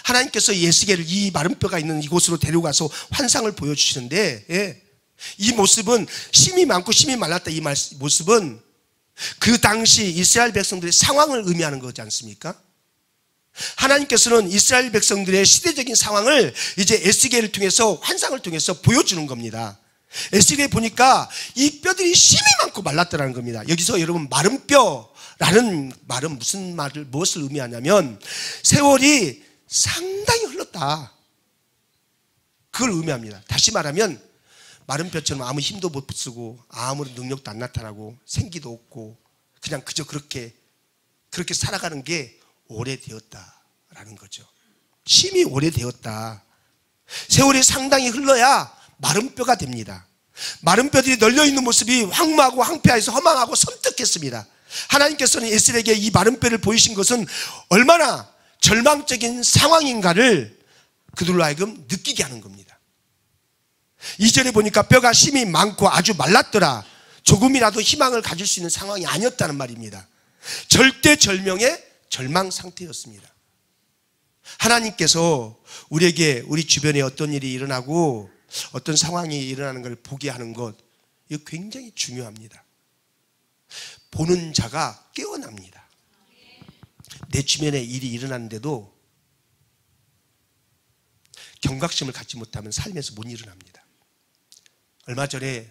하나님께서 에스겔을 이 마른 뼈가 있는 이곳으로 데려가서 환상을 보여주시는데, 예, 이 모습은 심이 많고 심이 말랐다. 이 모습은 그 당시 이스라엘 백성들의 상황을 의미하는 거지 않습니까? 하나님께서는 이스라엘 백성들의 시대적인 상황을 이제 에스겔을 통해서, 환상을 통해서 보여주는 겁니다. 에스겔에 보니까 이 뼈들이 심이 많고 말랐다는 겁니다. 여기서 여러분 마른 뼈라는 말은 무엇을 의미하냐면 세월이 상당히 흘렀다, 그걸 의미합니다. 다시 말하면 마른 뼈처럼 아무 힘도 못 쓰고 아무런 능력도 안 나타나고 생기도 없고 그냥 그저 그렇게 살아가는 게 오래되었다라는 거죠. 심이 오래되었다. 세월이 상당히 흘러야 마른 뼈가 됩니다. 마른 뼈들이 널려있는 모습이 황무하고 황폐해서 허망하고 섬뜩했습니다. 하나님께서는 에스겔에게 이 마른 뼈를 보이신 것은 얼마나 절망적인 상황인가를 그들로 하여금 느끼게 하는 겁니다. 2절에 보니까 뼈가 심이 많고 아주 말랐더라. 조금이라도 희망을 가질 수 있는 상황이 아니었다는 말입니다. 절대절명의 절망 상태였습니다. 하나님께서 우리에게 우리 주변에 어떤 일이 일어나고 어떤 상황이 일어나는 걸 보게 하는 것, 이거 굉장히 중요합니다. 보는 자가 깨어납니다. 내 주변에 일이 일어나는데도 경각심을 갖지 못하면 삶에서 못 일어납니다. 얼마 전에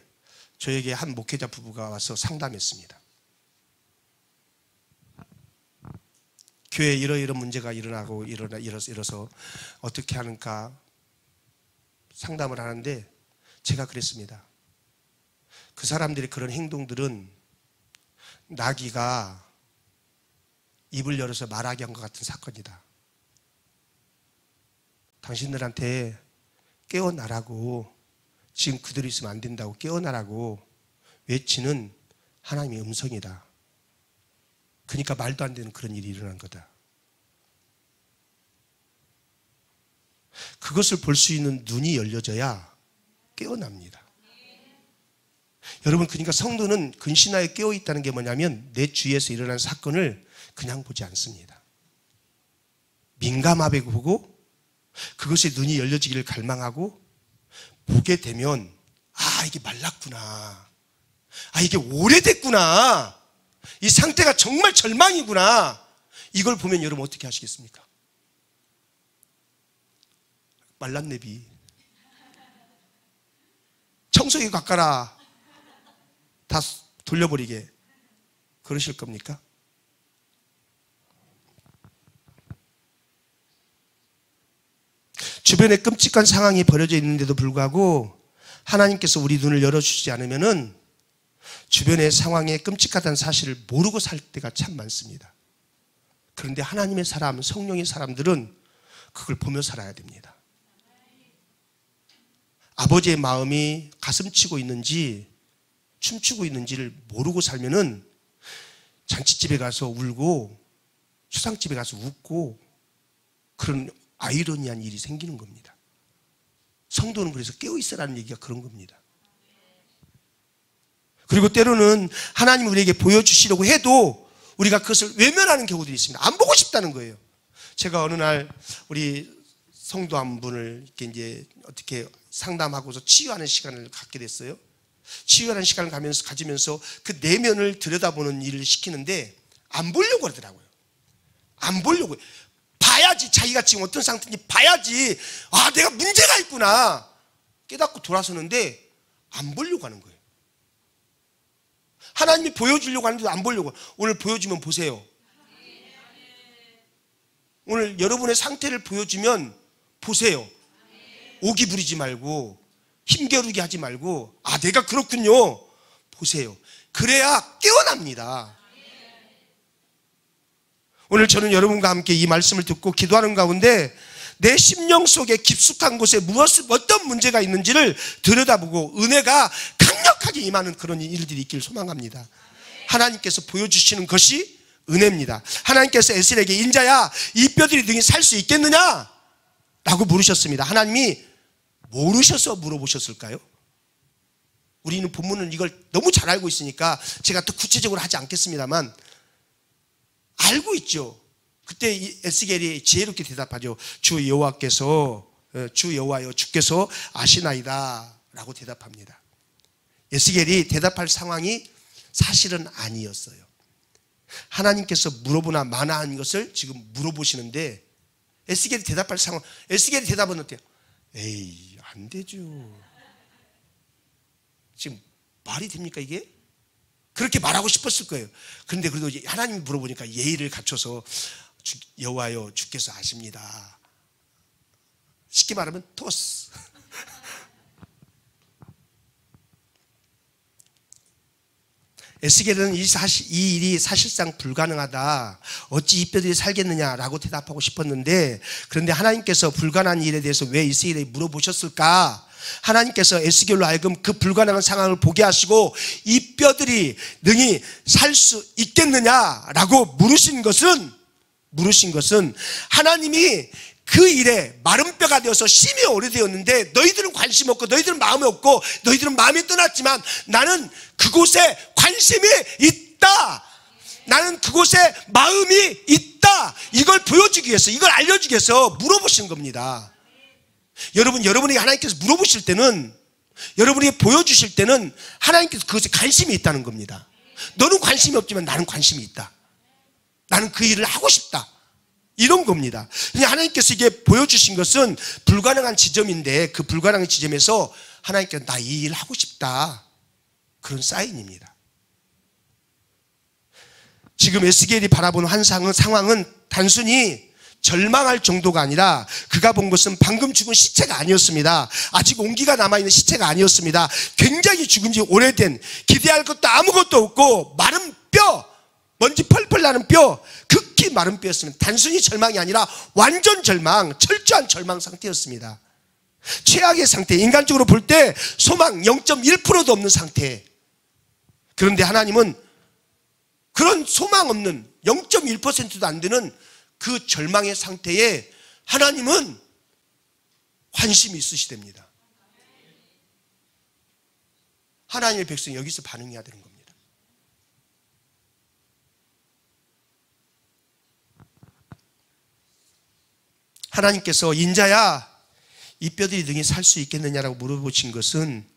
저에게 한 목회자 부부가 와서 상담했습니다. 교회에 이러이러한 문제가 일어서 어떻게 하는가 상담을 하는데 제가 그랬습니다. 그 사람들의 그런 행동들은 나귀가 입을 열어서 말하게 한 것 같은 사건이다. 당신들한테 깨어나라고, 지금 그대로 있으면 안 된다고 깨어나라고 외치는 하나님의 음성이다. 그러니까 말도 안 되는 그런 일이 일어난 거다. 그것을 볼 수 있는 눈이 열려져야 깨어납니다. 여러분, 그러니까 성도는 근신하에 깨어있다는 게 뭐냐면 내 주위에서 일어나는 사건을 그냥 보지 않습니다. 민감하게 보고 그것에 눈이 열려지기를 갈망하고, 보게 되면 이게 말랐구나, 이게 오래됐구나, 이 상태가 정말 절망이구나, 이걸 보면 여러분 어떻게 하시겠습니까? 말란 내비 청소기 깎아라, 다 돌려버리게 그러실 겁니까? 주변에 끔찍한 상황이 벌어져 있는데도 불구하고 하나님께서 우리 눈을 열어주시지 않으면은 주변의 상황에 끔찍하다는 사실을 모르고 살 때가 참 많습니다. 그런데 하나님의 사람, 성령의 사람들은 그걸 보며 살아야 됩니다. 아버지의 마음이 가슴치고 있는지 춤추고 있는지를 모르고 살면은 잔치집에 가서 울고 수상집에 가서 웃고 그런 아이러니한 일이 생기는 겁니다. 성도는 그래서 깨어있으라는 얘기가 그런 겁니다. 그리고 때로는 하나님이 우리에게 보여주시려고 해도 우리가 그것을 외면하는 경우들이 있습니다. 안 보고 싶다는 거예요. 제가 어느 날 우리 성도 한 분을 이렇게 이제 어떻게 상담하고서 치유하는 시간을 갖게 됐어요. 치유하는 시간을 가지면서 그 내면을 들여다보는 일을 시키는데 안 보려고 그러더라고요. 안 보려고. 봐야지, 자기가 지금 어떤 상태인지 봐야지, 내가 문제가 있구나 깨닫고 돌아서는데 안 보려고 하는 거예요. 하나님이 보여주려고 하는데도 안 보려고. 오늘 보여주면 보세요. 오늘 여러분의 상태를 보여주면 보세요. 오기 부리지 말고 힘겨루게 하지 말고 내가 그렇군요, 보세요. 그래야 깨어납니다. 오늘 저는 여러분과 함께 이 말씀을 듣고 기도하는 가운데 내 심령 속에 깊숙한 곳에 어떤 문제가 있는지를 들여다보고 은혜가 강력하게 임하는 그런 일들이 있기를 소망합니다. 하나님께서 보여주시는 것이 은혜입니다. 하나님께서 에스겔에게 인자야, 이 뼈들이 능히 살 수 있겠느냐? 라고 물으셨습니다. 하나님이 모르셔서 물어보셨을까요? 우리는 본문은 이걸 너무 잘 알고 있으니까 제가 또 구체적으로 하지 않겠습니다만 알고 있죠. 그때 에스겔이 지혜롭게 대답하죠. 주 여호와께서, 주 여호와여 주께서 아시나이다 라고 대답합니다. 에스겔이 대답할 상황이 사실은 아니었어요. 하나님께서 물어보나 마나한 것을 지금 물어보시는데 에스겔이 대답할 상황, 에스겔이 대답은 어때요? 에이, 안 되죠. 지금 말이 됩니까 이게? 그렇게 말하고 싶었을 거예요. 그런데 그래도 하나님이 물어보니까 예의를 갖춰서 여호와여 주께서 아십니다. 쉽게 말하면 토스. 에스겔은 이 일이 사실상 불가능하다, 어찌 이 뼈들이 살겠느냐라고 대답하고 싶었는데, 그런데 하나님께서 불가능한 일에 대해서 왜 에스겔에게 물어보셨을까? 하나님께서 에스겔로 하여금 그 불가능한 상황을 보게 하시고 이 뼈들이 능히 살 수 있겠느냐라고 물으신 것은 하나님이 그 일에 마른 뼈가 되어서 심이 오래되었는데 너희들은 관심 없고 너희들은 마음이 없고 너희들은 마음이 떠났지만 나는 그곳에 관심이 있다, 나는 그곳에 마음이 있다, 이걸 보여주기 위해서, 이걸 알려주기 위해서 물어보신 겁니다. 여러분에게 하나님께서 물어보실 때는, 여러분에게 보여주실 때는 하나님께서 그것에 관심이 있다는 겁니다. 너는 관심이 없지만 나는 관심이 있다. 나는 그 일을 하고 싶다. 이런 겁니다. 그냥 하나님께서 이게 보여주신 것은 불가능한 지점인데 그 불가능한 지점에서 하나님께서 나 이 일 하고 싶다. 그런 사인입니다. 지금 에스겔이 바라본 상황은 단순히 절망할 정도가 아니라 그가 본 것은 방금 죽은 시체가 아니었습니다. 아직 온기가 남아있는 시체가 아니었습니다. 굉장히 죽은 지 오래된, 기대할 것도 아무것도 없고 마른 뼈, 먼지 펄펄 나는 뼈, 극히 마른 뼈였습니다. 단순히 절망이 아니라 완전 절망, 철저한 절망 상태였습니다. 최악의 상태, 인간적으로 볼 때 소망 0.1%도 없는 상태. 그런데 하나님은 그런 소망 없는 0.1%도 안 되는 그 절망의 상태에 하나님은 관심이 있으시답니다. 하나님의 백성이 여기서 반응해야 되는 겁니다. 하나님께서 인자야 이 뼈들이 등에 살 수 있겠느냐라고 물어보신 것은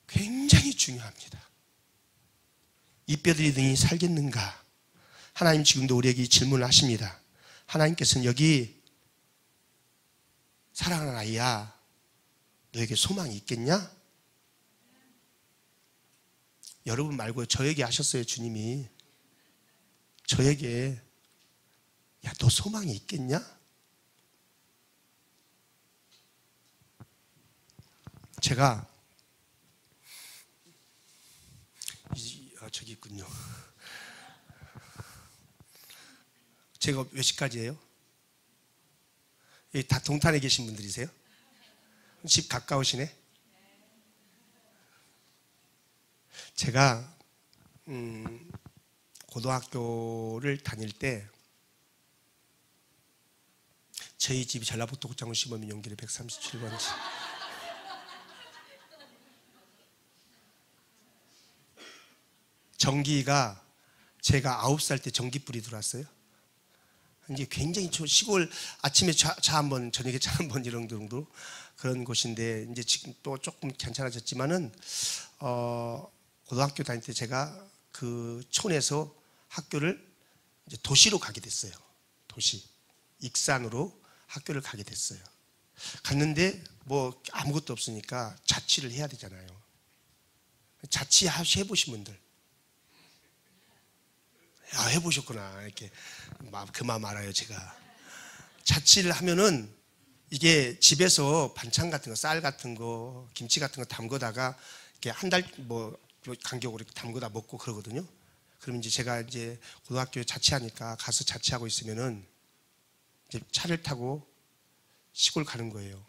굉장히 중요합니다. 이 뼈들이 등이 살겠는가? 하나님 지금도 우리에게 질문을 하십니다. 하나님께서는 여기 사랑하는 아이야, 너에게 소망이 있겠냐? 여러분 말고 저에게 하셨어요. 주님이 저에게, 야, 너 소망이 있겠냐? 제가 저기 있군요. 제가 몇 시까지예요? 다 동탄에 계신 분들이세요? 집 가까우시네? 제가 고등학교를 다닐 때 저희 집이 전라북도 곡장군 시범인 용길의 137번지. 전기가 제가 9살 때 전기불이 들어왔어요. 이게 굉장히 시골, 아침에 차 한 번, 저녁에 차 한 번 이런 정도 그런 곳인데 이제 지금 또 조금 괜찮아졌지만은 고등학교 다닐 때 제가 그 촌에서 학교를 이제 도시로 가게 됐어요. 도시 익산으로 학교를 가게 됐어요. 갔는데 뭐 아무것도 없으니까 자취를 해야 되잖아요. 자취 해보신 분들. 야, 해보셨구나. 이렇게 그만 알아요. 제가 자취를 하면은 이게 집에서 반찬 같은 거, 쌀 같은 거, 김치 같은 거 담그다가 이렇게 한 달 뭐 간격으로 이렇게 담그다 먹고 그러거든요. 그럼 이제 제가 이제 고등학교에 자취하니까 가서 자취하고 있으면은 이제 차를 타고 시골 가는 거예요.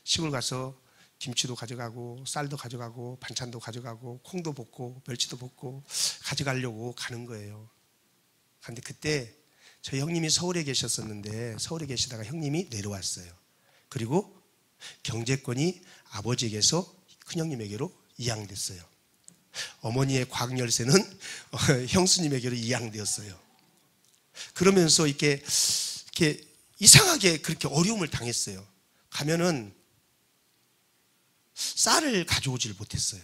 시골 가서 김치도 가져가고 쌀도 가져가고 반찬도 가져가고 콩도 볶고 멸치도 볶고 가져가려고 가는 거예요. 그런데 그때 저희 형님이 서울에 계셨었는데 서울에 계시다가 형님이 내려왔어요. 그리고 경제권이 아버지에게서 큰형님에게로 이양됐어요. 어머니의 과학열쇠는 형수님에게로 이양되었어요. 그러면서 이렇게 이상하게 그렇게 어려움을 당했어요. 가면은 쌀을 가져오질 못했어요.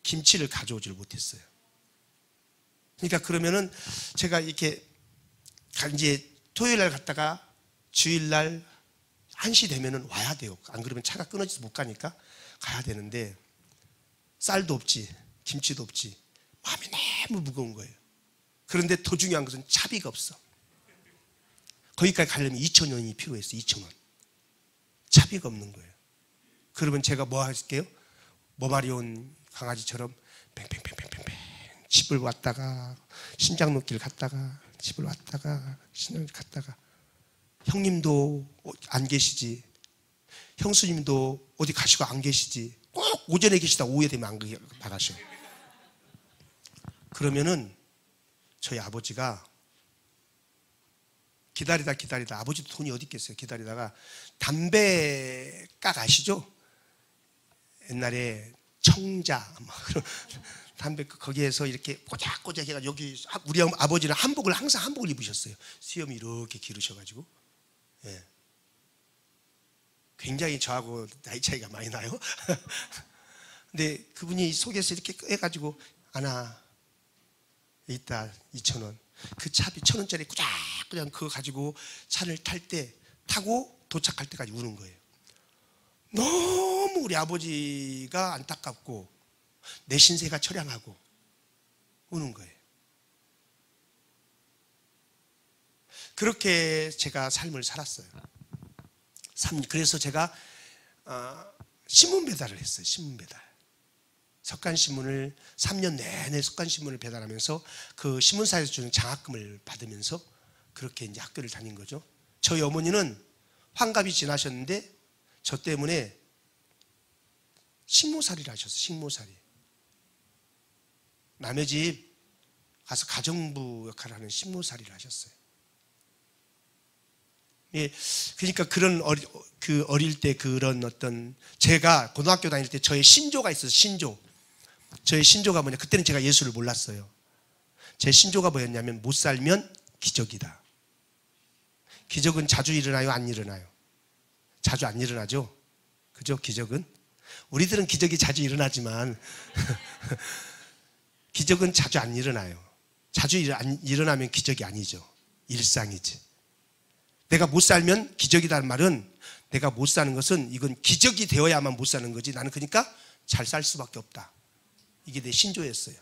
김치를 가져오질 못했어요. 그러니까 그러면은 제가 이렇게 이제 토요일 날 갔다가 주일 날 1시 되면은 와야 돼요. 안 그러면 차가 끊어져서 못 가니까 가야 되는데 쌀도 없지, 김치도 없지. 마음이 너무 무거운 거예요. 그런데 더 중요한 것은 차비가 없어. 거기까지 가려면 2,000원이 필요했어요. 2,000원. 차비가 없는 거예요. 그러면 제가 뭐 할게요? 머마리 온 강아지처럼 팽팽팽팽팽팽 집을 왔다가 신장로길 갔다가 집을 왔다가 신장로길 갔다가 형님도 안 계시지, 형수님도 어디 가시고 안 계시지, 꼭 오전에 계시다 오후에 되면 안 나가셔. 그러면은 저희 아버지가 기다리다 아버지도 돈이 어디 있겠어요. 기다리다가 담배각 아시죠? 옛날에 청자 담배 거기에서 이렇게 꼬작꼬작 해가지고 여기 우리 아버지는 항상 한복을 입으셨어요. 수염이 이렇게 기르셔가지고. 예. 굉장히 저하고 나이 차이가 많이 나요. 근데 그분이 속에서 이렇게 해가지고 아나 있다 2,000원. 그 차비 1,000원짜리 꾸작꾸작 그거 가지고 차를 타고 도착할 때까지 우는 거예요. 너무 우리 아버지가 안타깝고 내 신세가 처량하고 우는 거예요. 그렇게 제가 삶을 살았어요. 그래서 제가 신문 배달을 했어요. 신문 배달. 석간신문을 3년 내내 석간신문을 배달하면서 그 신문사에서 주는 장학금을 받으면서 그렇게 이제 학교를 다닌 거죠. 저희 어머니는 환갑이 지나셨는데 저 때문에 식모살이를 하셨어요. 식모살이. 남의 집 가서 가정부 역할을 하는 식모살이를 하셨어요. 예, 그러니까 그런 어릴 때 그런 어떤 제가 고등학교 다닐 때 저의 신조가 있어서 저의 신조가 뭐냐, 그때는 제가 예수를 몰랐어요. 제 신조가 뭐였냐면 못 살면 기적이다. 기적은 자주 일어나요, 안 일어나요? 자주 안 일어나죠? 그죠? 기적은 우리들은 기적이 자주 일어나지만 기적은 자주 안 일어나요. 자주 일어나면 기적이 아니죠. 일상이지. 내가 못 살면 기적이라는 말은 내가 못 사는 것은 이건 기적이 되어야만 못 사는 거지. 나는 그러니까 잘 살 수밖에 없다. 이게 내 신조였어요.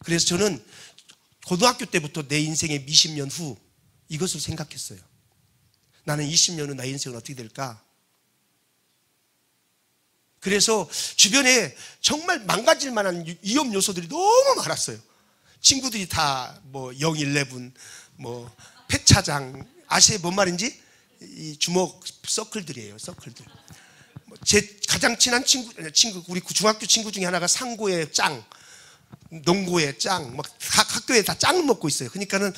그래서 저는 고등학교 때부터 내 인생의 20년 후 이것을 생각했어요. 나는 20년 후 나의 인생은 어떻게 될까? 그래서 주변에 정말 망가질 만한 위험 요소들이 너무 많았어요. 친구들이 다 뭐 011, 뭐 폐차장, 아시아의 뭔 말인지? 이 주먹 서클들이에요. 서클들. 제 가장 친한 친구, 우리 중학교 친구 중에 하나가 상고의 짱, 농고의 짱, 막 각 학교에 다 짱을 먹고 있어요. 그러니까는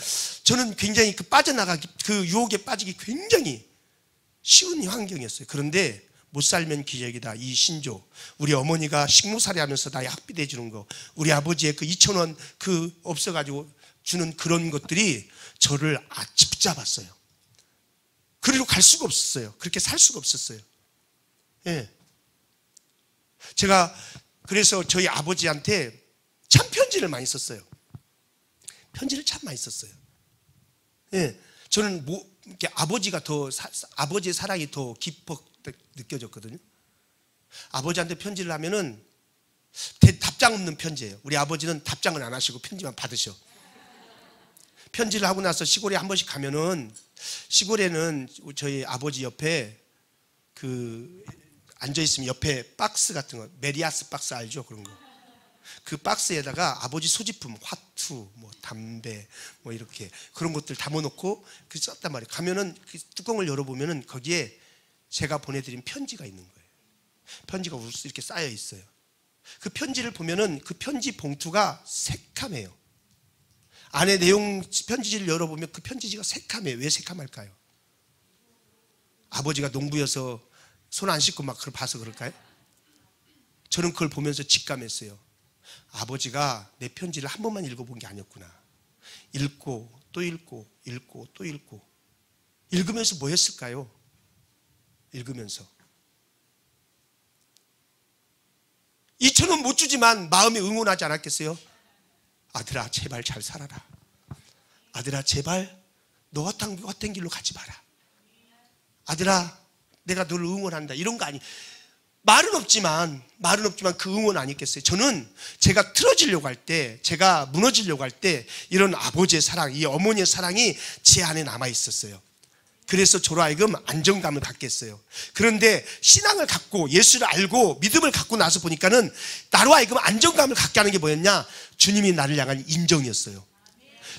저는 굉장히 그 유혹에 빠지기 굉장히 쉬운 환경이었어요. 그런데 못 살면 기적이다. 이 신조. 우리 어머니가 식모살이 하면서 나의 학비 대주는 거, 우리 아버지의 그 2,000원 그 없어가지고 주는 그런 것들이 저를 붙잡았어요. 그리로 갈 수가 없었어요. 그렇게 살 수가 없었어요. 예. 제가 그래서 저희 아버지한테 참 편지를 많이 썼어요. 편지를 참 많이 썼어요. 예. 저는 이렇게 아버지의 사랑이 더 깊어 느껴졌거든요. 아버지한테 편지를 하면은 답장 없는 편지예요. 우리 아버지는 답장을 안 하시고 편지만 받으셔. 편지를 하고 나서 시골에 한 번씩 가면은, 시골에는 저희 아버지 옆에 앉아있으면 옆에 박스 같은 거, 메리아스 박스 알죠? 그런 거. 그 박스에다가 아버지 소지품, 화투, 뭐 담배, 뭐 이렇게 그런 것들 담아놓고 썼단 말이에요. 가면은 그 뚜껑을 열어보면은 거기에 제가 보내드린 편지가 있는 거예요. 편지가 이렇게 쌓여 있어요. 그 편지를 보면은 그 편지 봉투가 새카매요. 안에 내용 편지지를 열어보면 그 편지지가 새카매요. 왜 새카말까요? 아버지가 농부여서 손 안 씻고 막 그걸 봐서 그럴까요? 저는 그걸 보면서 직감했어요. 아버지가 내 편지를 한 번만 읽어본 게 아니었구나. 읽고 또 읽고 읽고 또 읽고. 읽으면서 뭐 했을까요? 읽으면서 2,000원 못 주지만 마음이 응원하지 않았겠어요? 아들아 제발 잘 살아라. 아들아 제발 너 헛된 길로 가지 마라. 아들아 내가 너를 응원한다. 이런 거 아니. 말은 없지만 그 응원 아니겠어요? 저는 제가 틀어지려고 할 때, 제가 무너지려고 할 때 이런 아버지의 사랑, 이 어머니의 사랑이 제 안에 남아 있었어요. 그래서 저로 하여금 안정감을 갖게 했어요. 그런데 신앙을 갖고 예수를 알고 믿음을 갖고 나서 보니까는 나로 하여금 안정감을 갖게 하는 게 뭐였냐? 주님이 나를 향한 인정이었어요.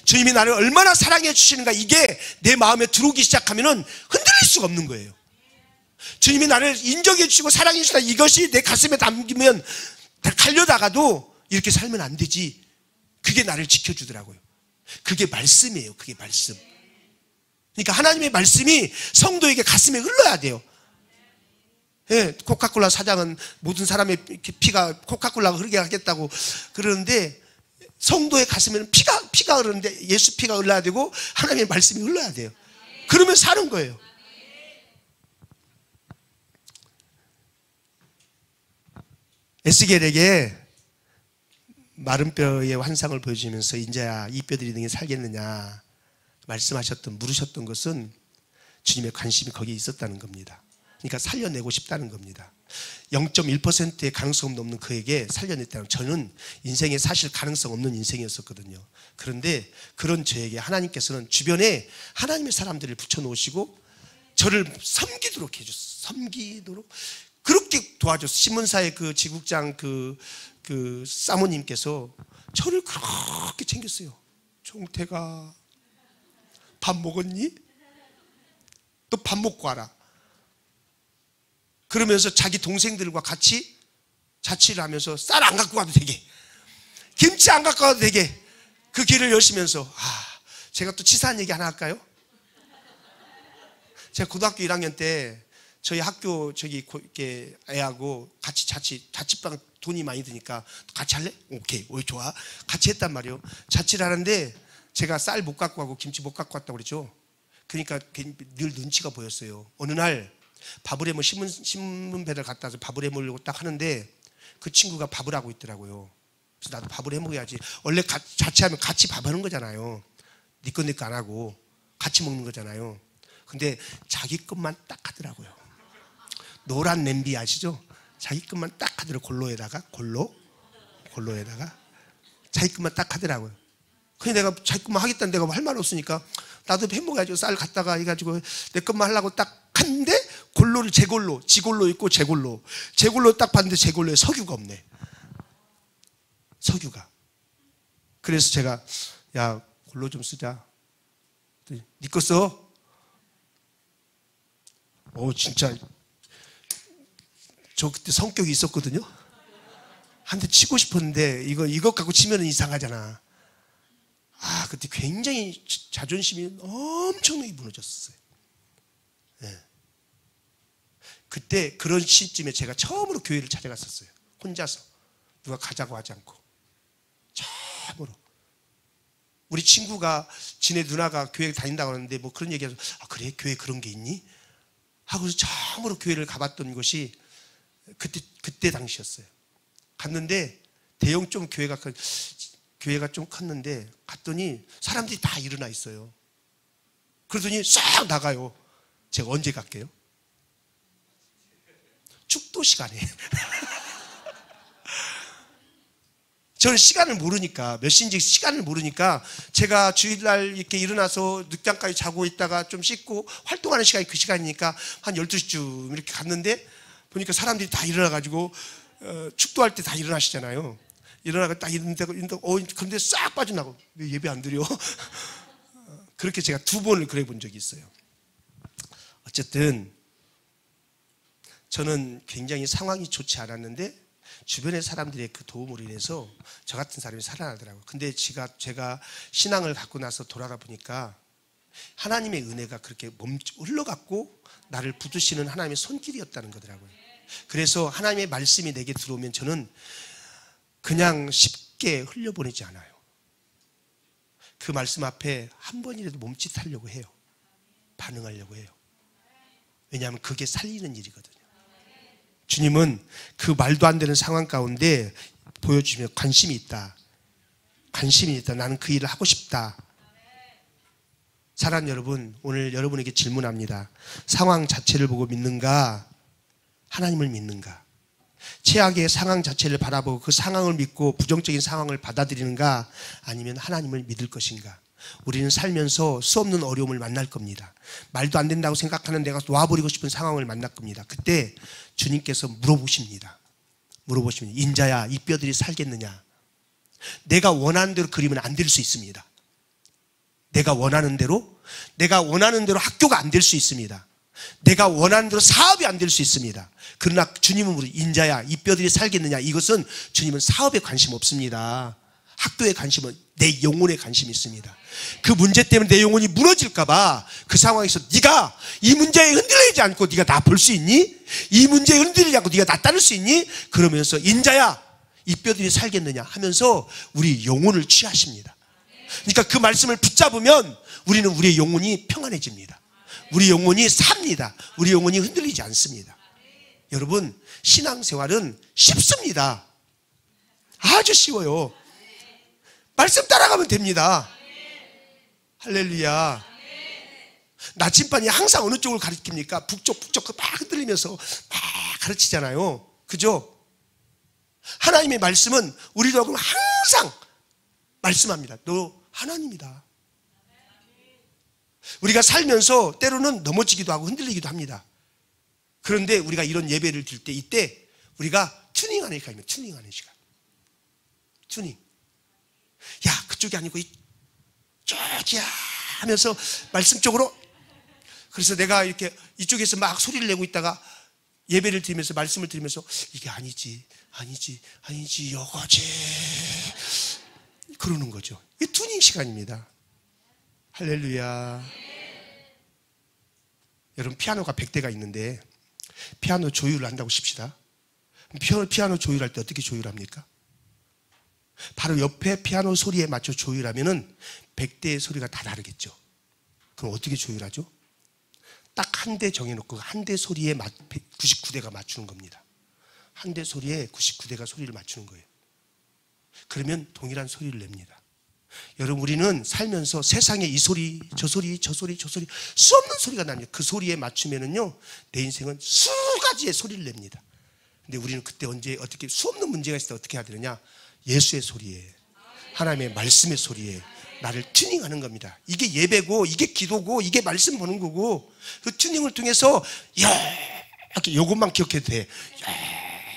주님이 나를 얼마나 사랑해 주시는가, 이게 내 마음에 들어오기 시작하면은 흔들릴 수가 없는 거예요. 주님이 나를 인정해 주시고 사랑해 주시다, 이것이 내 가슴에 담기면 달려다가도 이렇게 살면 안 되지. 그게 나를 지켜주더라고요. 그게 말씀이에요. 그게 말씀. 그러니까 하나님의 말씀이 성도에게 가슴에 흘러야 돼요. 예, 코카콜라 사장은 모든 사람의 피가 코카콜라가 흐르게 하겠다고 그러는데, 성도의 가슴에는 피가 흐르는데 예수 피가 흘러야 되고 하나님의 말씀이 흘러야 돼요. 그러면 사는 거예요. 에스겔에게 마른 뼈의 환상을 보여주면서 인자야 이 뼈들이 능히 살겠느냐 물으셨던 것은 주님의 관심이 거기에 있었다는 겁니다. 그러니까 살려내고 싶다는 겁니다. 0.1%의 가능성 없는 그에게 살려냈다는, 저는 인생에 사실 가능성 없는 인생이었었거든요. 그런데 그런 저에게 하나님께서는 주변에 하나님의 사람들을 붙여놓으시고 저를 섬기도록 해줬어요. 섬기도록 그렇게 도와줬어요. 신문사의 그 지국장 그 사모님께서 저를 그렇게 챙겼어요. 종태가 밥 먹었니? 또 밥 먹고 와라. 그러면서 자기 동생들과 같이 자취를 하면서 쌀 안 갖고 가도 되게, 김치 안 갖고 가도 되게 그 길을 여시면서, 제가 또 치사한 얘기 하나 할까요? 제가 고등학교 1학년 때 저희 학교 이렇게 애하고 같이 자취방 돈이 많이 드니까 같이 할래? 오케이, 좋아. 같이 했단 말이에요. 자취를 하는데 제가 쌀 못 갖고 가고 김치 못 갖고 왔다고 그랬죠. 그러니까 늘 눈치가 보였어요. 어느 날 밥을 해먹 신문 배달 갖다 와서 밥을 해먹으려고 딱 하는데 그 친구가 밥을 하고 있더라고요. 그래서 나도 밥을 해먹어야지. 원래 자취하면 같이 밥하는 거잖아요. 네 거 내 거 안 하고 같이 먹는 거잖아요. 근데 자기 것만 딱 하더라고요. 노란 냄비 아시죠? 자기 것만 딱 하더라고요. 골로에다가 자기 것만 딱 하더라고요. 그래서 내가 자기 것만 하겠다는 내가 할 말 없으니까 나도 해먹어야지. 쌀 갖다가 해가지고 내 것만 하려고 딱 했는데 골로를 지골로 있고 제골로 딱 봤는데 제골로에 석유가 없네. 석유가. 그래서 제가 야 골로 좀 쓰자. 네 거 써. 진짜 저 그때 성격이 있었거든요. 한 대 치고 싶었는데 이것 갖고 치면은 이상하잖아. 그때 굉장히 자존심이 엄청나게 무너졌어요. 네. 그때 그런 시점에 제가 처음으로 교회를 찾아갔었어요. 혼자서. 누가 가자고 하지 않고. 처음으로. 우리 친구가 지네 누나가 교회 다닌다고 하는데 뭐 그런 얘기해서 그래? 교회 그런 게 있니? 하고서 처음으로 교회를 가봤던 것이 그때 당시였어요. 갔는데 대형 좀 교회가 좀 컸는데 갔더니 사람들이 다 일어나 있어요. 그러더니 싹 나가요. 제가 언제 갈게요? 축도 시간에. 저는 시간을 모르니까, 몇 시인지 시간을 모르니까 제가 주일날 이렇게 일어나서 늦잠까지 자고 있다가 좀 씻고 활동하는 시간이 그 시간이니까 한 12시쯤 이렇게 갔는데 보니까 사람들이 다 일어나가지고 축도할 때 다 일어나시잖아요. 일어나가 딱 있는데 그런데 싹 빠져나고 왜 예배 안 드려? 그렇게 제가 2번을 그래 본 적이 있어요. 어쨌든 저는 굉장히 상황이 좋지 않았는데 주변의 사람들의 그 도움으로 인해서 저 같은 사람이 살아나더라고요. 근데 제가 신앙을 갖고 나서 돌아가 보니까 하나님의 은혜가 그렇게 흘러갔고 나를 붙드시는 하나님의 손길이었다는 거더라고요. 그래서 하나님의 말씀이 내게 들어오면 저는 그냥 쉽게 흘려보내지 않아요. 그 말씀 앞에 한 번이라도 몸짓하려고 해요. 반응하려고 해요. 왜냐하면 그게 살리는 일이거든요. 주님은 그 말도 안 되는 상황 가운데 보여주시면 관심이 있다. 나는 그 일을 하고 싶다. 사랑하는 여러분, 오늘 여러분에게 질문합니다. 상황 자체를 보고 믿는가? 하나님을 믿는가? 최악의 상황 자체를 바라보고 그 상황을 믿고 부정적인 상황을 받아들이는가? 아니면 하나님을 믿을 것인가? 우리는 살면서 수없는 어려움을 만날 겁니다. 말도 안 된다고 생각하는 내가 놓아버리고 싶은 상황을 만날 겁니다. 그때 주님께서 물어보십니다. 인자야 이 뼈들이 살겠느냐? 내가 원하는 대로 그리면 안 될 수 있습니다. 내가 원하는 대로 학교가 안 될 수 있습니다. 내가 원하는 대로 사업이 안 될 수 있습니다. 그러나 주님은 물어 인자야 이 뼈들이 살겠느냐? 이것은 주님은 사업에 관심 없습니다. 학교에 관심은 내 영혼에 관심이 있습니다. 그 문제 때문에 내 영혼이 무너질까 봐 그 상황에서 네가 이 문제에 흔들리지 않고 네가 나 볼 수 있니? 이 문제에 흔들리지 않고 네가 나 따를 수 있니? 그러면서 인자야 이 뼈들이 살겠느냐 하면서 우리 영혼을 취하십니다. 그러니까 그 말씀을 붙잡으면 우리는 우리의 영혼이 평안해집니다. 우리 영혼이 삽니다. 우리 영혼이 흔들리지 않습니다. 여러분, 신앙생활은 쉽습니다. 아주 쉬워요. 말씀 따라가면 됩니다. 할렐루야. 나침반이 항상 어느 쪽을 가리킵니까? 북쪽 막 흔들리면서 막 가르치잖아요. 그죠? 하나님의 말씀은 우리도 그럼 항상 말씀합니다. 너 하나님이다. 우리가 살면서 때로는 넘어지기도 하고 흔들리기도 합니다. 그런데 우리가 이런 예배를 드릴 때, 이때 우리가 튜닝하는 시간입니다. 튜닝하는 시간. 튜닝. 야, 그쪽이 아니고 이쪽이야 하면서 말씀 쪽으로. 그래서 내가 이렇게 이쪽에서 막 소리를 내고 있다가 예배를 드리면서 말씀을 드리면서 이게 아니지 이거지 그러는 거죠. 이게 튜닝 시간입니다. 할렐루야. 여러분, 피아노가 100대가 있는데 피아노 조율을 한다고 칩시다. 피아노 조율할 때 어떻게 조율합니까? 바로 옆에 피아노 소리에 맞춰 조율하면은 100대의 소리가 다 다르겠죠. 그럼 어떻게 조율하죠? 딱 한 대 정해놓고 한 대 소리에 99대가 맞추는 겁니다. 한 대 소리에 99대가 소리를 맞추는 거예요. 그러면 동일한 소리를 냅니다. 여러분, 우리는 살면서 세상에 이 소리, 저 소리, 저 소리, 저 소리, 수 없는 소리가 납니다. 그 소리에 맞추면은요, 내 인생은 수 가지의 소리를 냅니다. 근데 우리는 그때 언제 어떻게 수 없는 문제가 있을 때 어떻게 해야 되느냐? 예수의 소리에, 하나님의 말씀의 소리에 나를 튜닝하는 겁니다. 이게 예배고, 이게 기도고, 이게 말씀 보는 거고, 그 튜닝을 통해서 이렇게 요것만 기억해도 돼.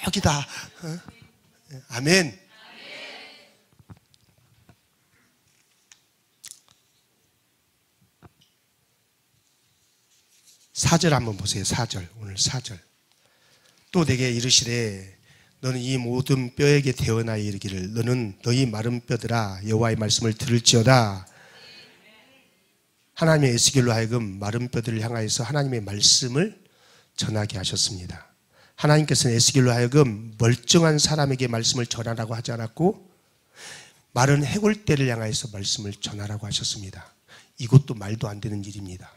여기다. 아멘. 4절 한번 보세요. 4절. 오늘 4절. 또 내게 이르시되 너는 이 모든 뼈에게 태어나 이르기를 너는 너희 마른 뼈들아 여호와의 말씀을 들을지어다. 하나님의 에스겔로 하여금 마른 뼈들을 향하여서 하나님의 말씀을 전하게 하셨습니다. 하나님께서는 에스겔로 하여금 멀쩡한 사람에게 말씀을 전하라고 하지 않았고 마른 해골대를 향하여서 말씀을 전하라고 하셨습니다. 이것도 말도 안 되는 일입니다.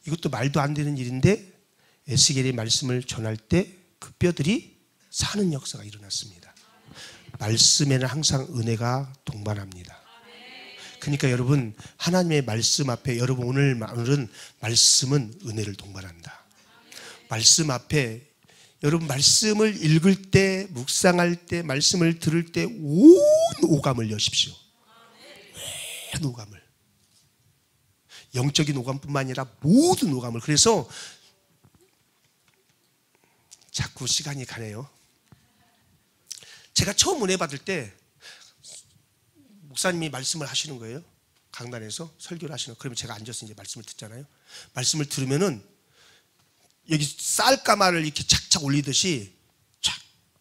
이것도 말도 안 되는 일인데 에스겔이 말씀을 전할 때 그 뼈들이 사는 역사가 일어났습니다. 말씀에는 항상 은혜가 동반합니다. 그러니까 여러분, 하나님의 말씀 앞에 여러분 오늘은 말씀은 은혜를 동반한다. 말씀 앞에 여러분 말씀을 읽을 때, 묵상할 때, 말씀을 들을 때 온 오감을 여십시오. 온 오감을. 영적인 오감뿐만 아니라 모든 오감을. 그래서 자꾸 시간이 가네요. 제가 처음 은혜 받을 때 목사님이 말씀을 하시는 거예요. 강단에서 설교를 하시는 거예요. 그러면 제가 앉아서 이제 말씀을 듣잖아요. 말씀을 들으면은 여기 쌀가마를 이렇게 착착 올리듯이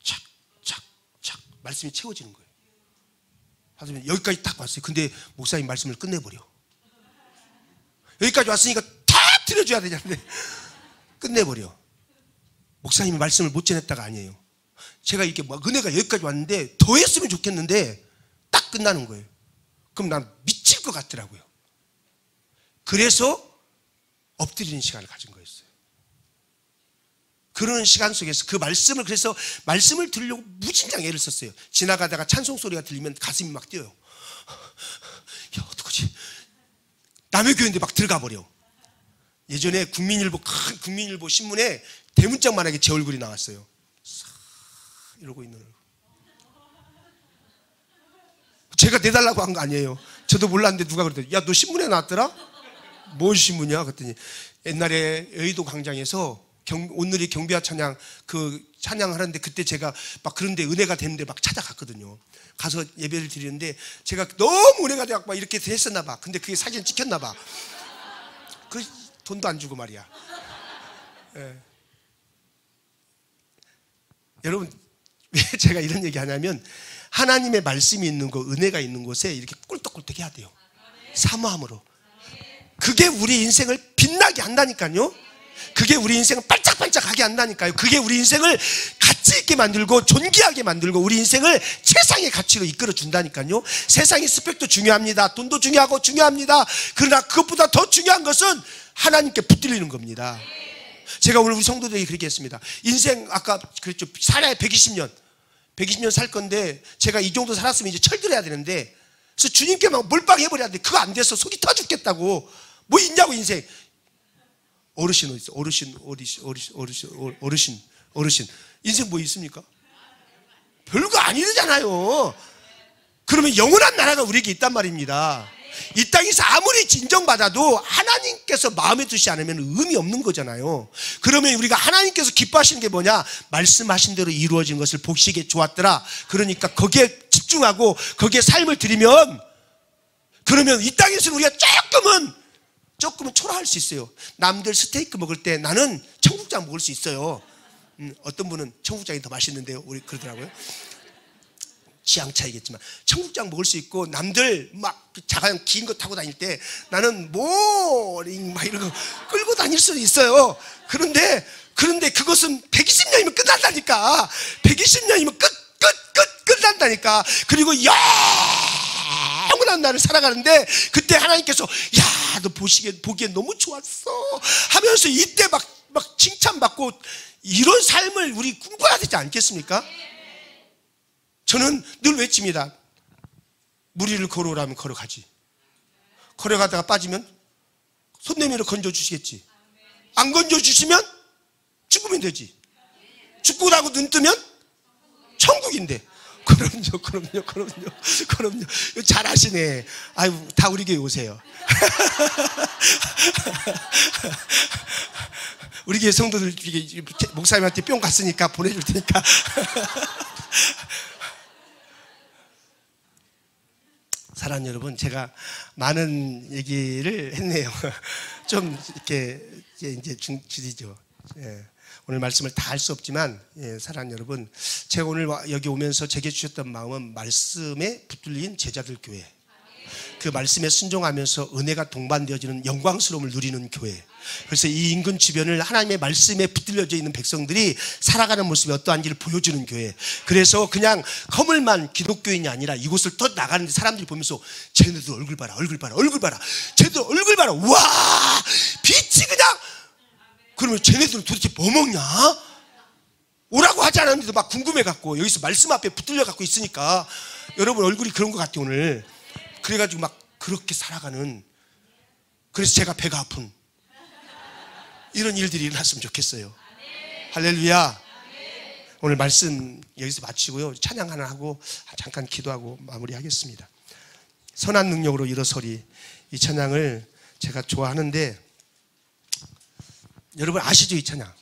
착착착착 말씀이 채워지는 거예요. 하여튼 여기까지 딱 왔어요. 근데 목사님 말씀을 끝내버려. 여기까지 왔으니까 다 들려줘야 되는데 끝내버려. 목사님이 말씀을 못 전했다가 아니에요. 제가 이렇게 막 은혜가 여기까지 왔는데 더 했으면 좋겠는데 딱 끝나는 거예요. 그럼 난 미칠 것 같더라고요. 그래서 엎드리는 시간을 가진 거였어요. 그런 시간 속에서 그 말씀을, 그래서 말씀을 들으려고 무진장 애를 썼어요. 지나가다가 찬송 소리가 들리면 가슴이 막 뛰어요. 야, 어떡하지? 남의 교회인데 막 들어가 버려. 예전에 국민일보, 큰 국민일보 신문에 대문짝만하게 제 얼굴이 나왔어요. 이러고 있는 얼굴. 제가 내달라고 한 거 아니에요. 저도 몰랐는데 누가 그러더니 야, 너 신문에 나왔더라? 뭔 신문이야? 그랬더니 옛날에 여의도 광장에서 오늘이 경비와 찬양 그 찬양하는데 그때 제가 막 그런데 은혜가 됐는데 막 찾아갔거든요. 가서 예배를 드리는데 제가 너무 은혜가 돼갖고 막 이렇게 했었나 봐. 근데 그게 사진 찍혔나 봐. 그 돈도 안 주고 말이야. 예. 여러분, 왜 제가 이런 얘기 하냐면 하나님의 말씀이 있는 곳, 은혜가 있는 곳에 이렇게 꿀떡꿀떡 해야 돼요. 사모함으로. 그게 우리 인생을 빛나게 한다니까요. 그게 우리 인생을 반짝반짝하게 한다니까요. 그게 우리 인생을 가치 있게 만들고 존귀하게 만들고 우리 인생을 최상의 가치로 이끌어 준다니까요. 세상의 스펙도 중요합니다. 돈도 중요하고 중요합니다. 그러나 그것보다 더 중요한 것은 하나님께 붙들리는 겁니다. 제가 오늘 우리 성도들에게 그렇게 했습니다. 인생 아까 그랬죠. 살아야 120년 살 건데 제가 이 정도 살았으면 이제 철들어야 되는데, 그래서 주님께 막 몰빵해버려야 돼. 그거 안 돼서 속이 터 죽겠다고. 뭐 있냐고 인생. 어르신 어디 있어? 어르신 인생 뭐 있습니까? 별거 아니잖아요. 그러면 영원한 나라가 우리에게 있단 말입니다. 이 땅에서 아무리 인정받아도 하나님께서 마음에 드시지 않으면 의미 없는 거잖아요. 그러면 우리가 하나님께서 기뻐하시는 게 뭐냐? 말씀하신 대로 이루어진 것을 보시기에 좋았더라. 그러니까 거기에 집중하고 거기에 삶을 드리면, 그러면 이 땅에서는 우리가 조금은 초라할 수 있어요. 남들 스테이크 먹을 때 나는 청국장 먹을 수 있어요. 어떤 분은 청국장이 더 맛있는데요, 우리 그러더라고요. 취향 차이겠지만 청국장 먹을 수 있고, 남들 막 자가용 긴 거 타고 다닐 때 나는 모링 막 이런 거 끌고 다닐 수도 있어요. 그런데 그것은 120년이면 끝난다니까. 120년이면 끝난다니까. 그리고 영원한 날을 살아가는데, 그때 하나님께서 야, 너 보기엔 너무 좋았어 하면서 이때 막 칭찬받고, 이런 삶을 우리 꿈꿔야 되지 않겠습니까? 저는 늘 외칩니다. 물 위를 걸어오라면 걸어가지. 걸어가다가 빠지면 손 내밀어 건져주시겠지. 안 건져주시면 죽으면 되지. 죽고 나고 눈 뜨면 천국인데. 그럼요. 잘하시네. 아유, 다 우리 교회 오세요. 우리 교회 성도들 목사님한테 뿅 갔으니까 보내줄 테니까. 사랑하는 여러분, 제가 많은 얘기를 했네요. 좀 이렇게 이제 줄이죠. 예. 오늘 말씀을 다 할 수 없지만, 예, 사랑하는 여러분, 제가 오늘 여기 오면서 제게 주셨던 마음은 말씀에 붙들린 제자들 교회, 그 말씀에 순종하면서 은혜가 동반되어지는 영광스러움을 누리는 교회. 그래서 이 인근 주변을 하나님의 말씀에 붙들려져 있는 백성들이 살아가는 모습이 어떠한지를 보여주는 교회. 그래서 그냥 허물만 기독교인이 아니라 이곳을 더 나가는데 사람들이 보면서 쟤네들 얼굴 봐라. 쟤네들 얼굴 봐라. 와, 빛이 그냥. 그러면 쟤네들은 도대체 뭐 먹냐? 오라고 하지 않았는데도 막 궁금해갖고 여기서 말씀 앞에 붙들려갖고 있으니까 여러분 얼굴이 그런 것 같아요 오늘. 그래가지고 막 그렇게 살아가는, 그래서 제가 배가 아픈 이런 일들이 일어났으면 좋겠어요. 할렐루야. 오늘 말씀 여기서 마치고요, 찬양 하나 하고 잠깐 기도하고 마무리하겠습니다. 선한 능력으로 일어서리, 이 찬양을 제가 좋아하는데 여러분 아시죠? 이 찬양.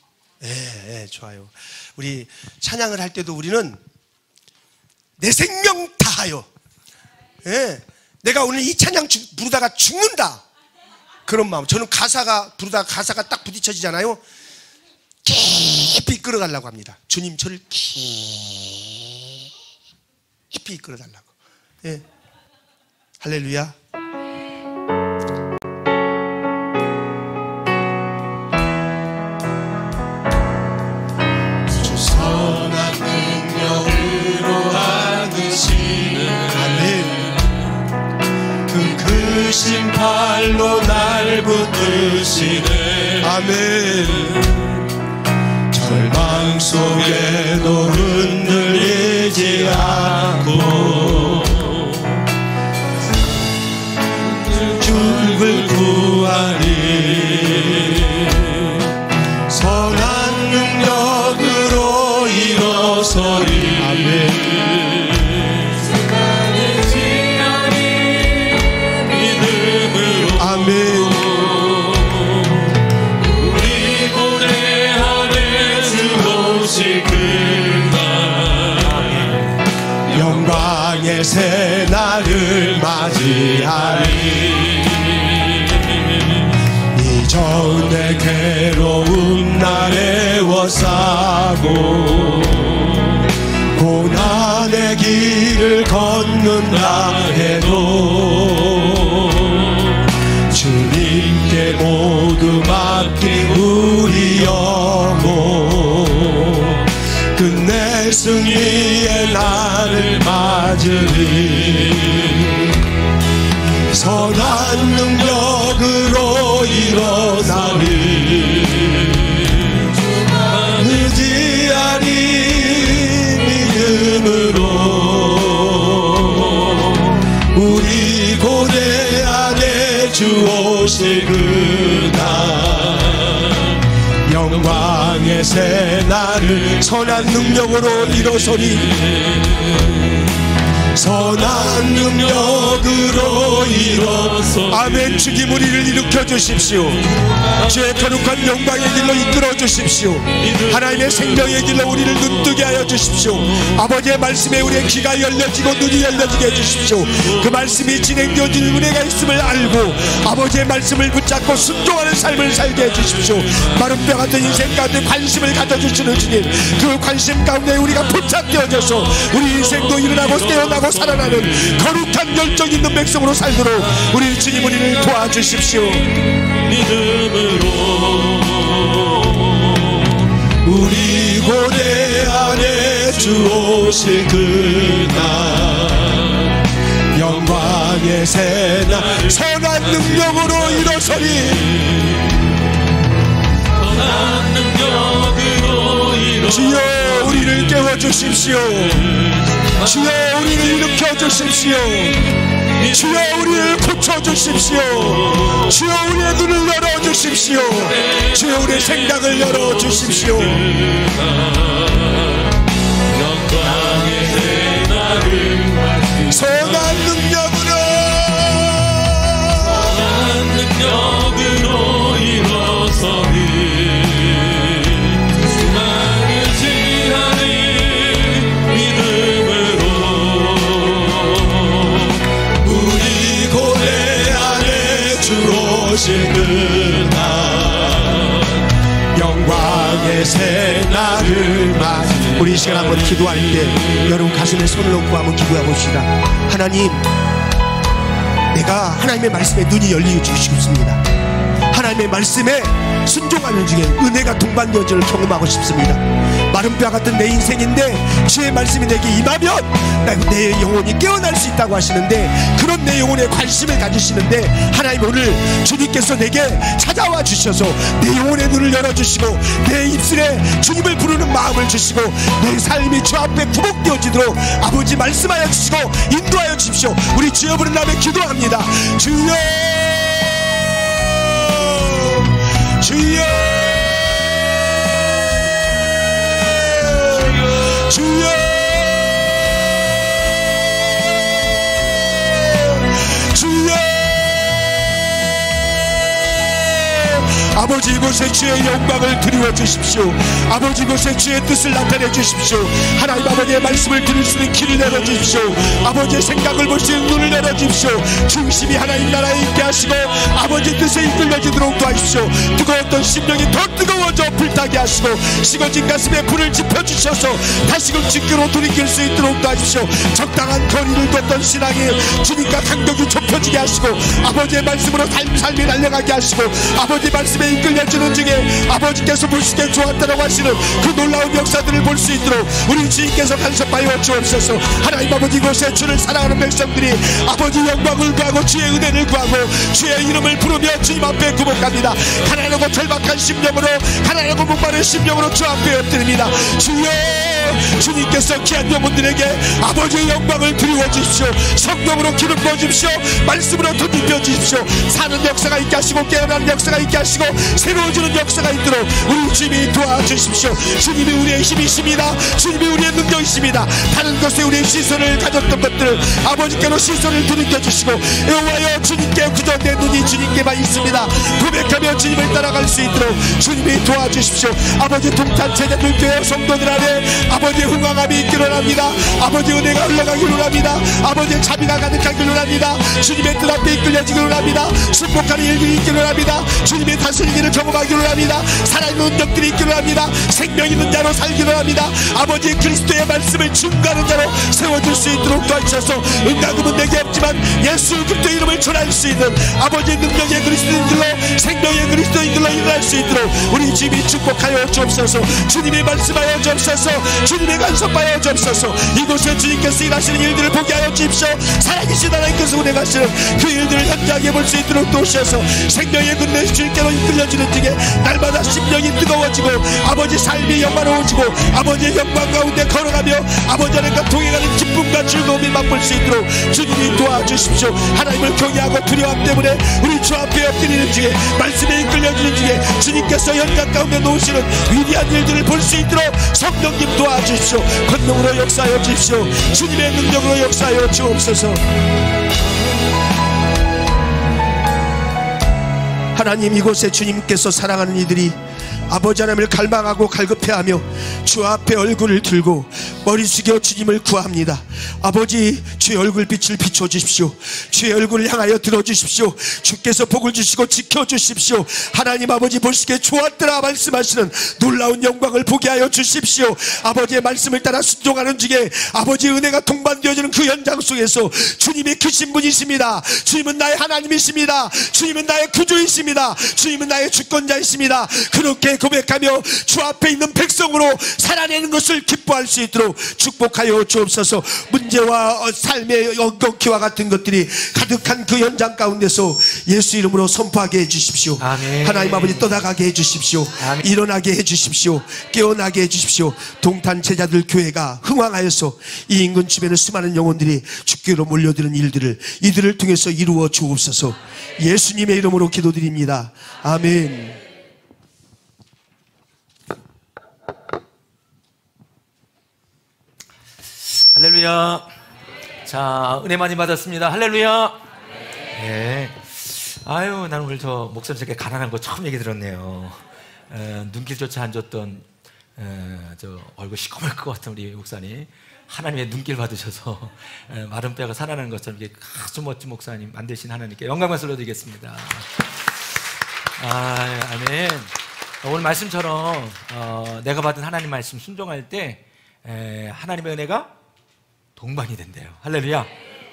예, 좋아요. 우리 찬양을 할 때도 우리는 내 생명 다하여, 예, 내가 오늘 이 찬양 부르다가 죽는다, 그런 마음. 저는 부르다가 가사가 딱 부딪혀지잖아요. 깊이 이끌어달라고 합니다. 주님 저를 깊이 이끌어달라고. 예. 할렐루야. 주 선한 능력으로 하시는 아멘. 그 크신 팔로 날 붙드시는 아멘. 절망 속에도 흔들리지 않고 죽을 구하니 선한 능력으로 일어서리 아멘. 세상을 지나니 믿음으로 아멘. 우리 고대 안에 들어오실 그날 영광의 새 날을 맞이하리. 이전의 괴로운 날에 워싸고 고난의 길을 걷는다 해도 주님께 모두 맡긴 우리 영혼 끝내 승리의 날을 맞으리. 선한 능력으로 일어나리. 주 오실 그날 영광의 새날을 선한 능력으로 일어서리 선한 능력으로 일어서 아멘. 주님 우리를 일으켜 주십시오. 주의 거룩한 영광의 길로 이끌어 주십시오. 하나님의 생명의 길로 우리를 눈뜨게 하여 주십시오. 아버지의 말씀에 우리의 귀가 열려지고 눈이 열려지게 해주십시오. 그 말씀이 진행되어지는 은혜가 있음을 알고 아버지의 말씀을 붙잡고 순종하는 삶을 살게 해주십시오. 마른 뼈 같은 인생 가운데 관심을 가져주시는 주님, 그 관심 가운데 우리가 포착되어져서 우리 인생도 일어나고 깨어나고 살아나는 거룩한 열정 있는 백성으로 살도록 우리 주님 우리를 도와주십시오. 믿음으로 우리 고대 안에 주 오실 그날 영광의 새날 선한 능력으로 일어서리 선한 능력으로 일어서리 주여 우리를 깨워주십시오. 주여 우리를 일으켜주십시오. 주여 우리를 고쳐주십시오. 주여 우리의 눈을 열어주십시오. 주여 우리의 생각을 열어주십시오. 영광의 새날을 선한 능력으로 선한 능력으로 일어서리 수많은 시간을 믿음으로 우리 고대 안에 주 오실 그날 영광의 새날을 맞이 우리 이 시간 한번 기도할 때 여러분 가슴에 손을 얹고 한번 기도해 봅시다. 하나님, 내가 하나님의 말씀에 눈이 열리게 싶습니다. 하나님의 말씀에 순종하는 중에 은혜가 동반되어지를 경험하고 싶습니다. 마른 뼈 같은 내 인생인데 주의 말씀이 내게 임하면 내 영혼이 깨어날 수 있다고 하시는데, 그런 내 영혼에 관심을 가지시는데 하나님 오늘 주님께서 내게 찾아와 주셔서 내 영혼의 눈을 열어주시고 내 입술에 주님을 부르는 마음을 주시고 내 삶이 주 앞에 부복되어지도록 아버지 말씀하여 주시고 인도하여 주십시오. 우리 주여 부르는 나에 기도합니다. 주여 주여 주여 주여 아버지 이곳에 주의 영광을 드리워 주십시오. 아버지 이곳에 주의 뜻을 나타내 주십시오. 하나님 아버지의 말씀을 들을 수 있는 길을 내려 주십시오. 아버지의 생각을 볼 수 있는 눈을 내려 주십시오. 중심이 하나님 나라에 있게 하시고 아버지 뜻에 이끌려지도록 도와주십시오. 뜨거웠던 심령이 더 뜨거워져 불타게 하시고 식어진 가슴에 불을 지펴주셔서 다시금 주께로 돌이킬 수 있도록 도와주십시오. 적당한 거리를 뒀던 신앙이 주님과 간격이 좁혀지게 하시고 아버지의 말씀으로 삶이 달려가게 하시고 아버지 말씀에 이끌려지는 중에 아버지께서 보시기에 좋았다라고 하시는 그 놀라운 역사들을 볼 수 있도록 우리 주님께서 간섭하여 주옵소서. 하나님 아버지 이곳에 주를 사랑하는 백성들이 아버지 영광을 구하고 주의 은혜를 구하고 주의 이름을 부르며 주님 앞에 구복합니다. 가난하고 절박한 심령으로 가난하고 목마른 심령으로 주 앞에 엎드립니다. 주여 주님께서 귀한 영혼들에게 아버지의 영광을 드리워 주십시오. 성령으로 기름 부어 주십시오. 말씀으로 뒤집혀 주십시오. 사는 역사가 있게 하시고 깨어나는 역사가 있게 하시고 새로워지는 역사가 있도록 우리 주님이 도와주십시오. 주님이 우리의 힘이십니다. 주님이 우리의 능력이십니다. 다른 것에 우리의 시선을 가졌던 것들 아버지께로 시선을 돌이켜 주시고 여호와여 주님께 그저 내 눈이 주님께만 있습니다. 고백하며 주님을 따라갈 수 있도록 주님이 도와주십시오. 아버지 동탄 제자들 교회 성도들 안에 아버지의 흥왕함이 있기를 합니다. 아버지의 은혜가 흘러가기를 합니다. 아버지의 자비가 가득하기를 합니다. 주님의 뜻 앞에 이끌려지기를 합니다. 순복하는 일들이 있기를 합니다. 주님의 다스리기를 경험하기를 합니다. 살아있는 능력들이 있기를 합니다. 생명 있는 자로 살기를 합니다. 아버지의 그리스도의 말씀을 증거하는 자로 세워줄 수 있도록 도와주셔서 은가금은 내게 없지만 예수 그리스도의 이름을 전할 수 있는 아버지의 능력의 그리스도인들로 생명의 그리스도인들로 일어날 수 있도록 우리 주님이 축복하여 주옵소서. 주님이 말씀하여 주옵소서. 주님의 간섭하여 주옵소서. 이곳에 주님께서 일하시는 일들을 보게 하여 주십시오. 살아계신 하나님께서 운행하시는 그 일들을 현장에 하나님께 볼 수 있도록 도우셔서 생명의 근대 주님께로 이끌려지는 중에 날마다 심령이 뜨거워지고 아버지 삶이 영광로워지고 아버지의 영광 가운데 걸어가며 아버지 하나님과 동행하는 기쁨과 즐거움이 맛볼 수 있도록 주님이 도와주십시오. 하나님을 경외하고 두려움 때문에 우리 주 앞에 엎드리는 중에 말씀에 이끌려지는 중에 주님께서 현장 가운데 놓으시는 위대한 일들을 볼 수 있도록 성령님 도와주십시오. 권능으로 역사하여 주십시오. 주님의 능력으로 역사하여 주옵소서. 하나님, 이곳에 주님께서 사랑하는 이들이 아버지 하나님을 갈망하고 갈급해하며 주 앞에 얼굴을 들고 머리 숙여 주님을 구합니다. 아버지, 주의 얼굴빛을 비춰주십시오. 주의 얼굴을 향하여 들어주십시오. 주께서 복을 주시고 지켜주십시오. 하나님 아버지, 보시기에 좋았더라 말씀하시는 놀라운 영광을 보게 하여 주십시오. 아버지의 말씀을 따라 순종하는 중에 아버지의 은혜가 동반되어지는 그 현장 속에서 주님이 크신 분이십니다. 주님은 나의 하나님이십니다. 주님은 나의 구주이십니다. 주님은 나의 주권자이십니다. 그렇게 고백하며 주 앞에 있는 백성으로 살아내는 것을 기뻐할 수 있도록 축복하여 주옵소서. 문제와 삶의 엉겅퀴와 같은 것들이 가득한 그 현장 가운데서 예수 이름으로 선포하게 해주십시오. 아멘. 하나님 아버지, 떠나가게 해주십시오. 아멘. 일어나게 해주십시오. 깨어나게 해주십시오. 동탄 제자들 교회가 흥왕하여서 이 인근 주변의 수많은 영혼들이 주께로 몰려드는 일들을 이들을 통해서 이루어 주옵소서. 예수님의 이름으로 기도드립니다. 아멘. 할렐루야. 자, 은혜 많이 받았습니다. 할렐루야. 네. 아유, 나는 오늘 저 목사님께 가난한 거 처음 얘기 들었네요. 눈길조차 안 줬던 저 얼굴 시커멀 것 같은 우리 목사님, 하나님의 눈길 받으셔서 마른 뼈가 살아나는 것처럼 이렇게 아주 멋진 목사님 만드신 하나님께 영광을 돌려드리겠습니다. 아멘. 오늘 말씀처럼 내가 받은 하나님 말씀 순종할 때 하나님의 은혜가 동반이 된대요. 할렐루야.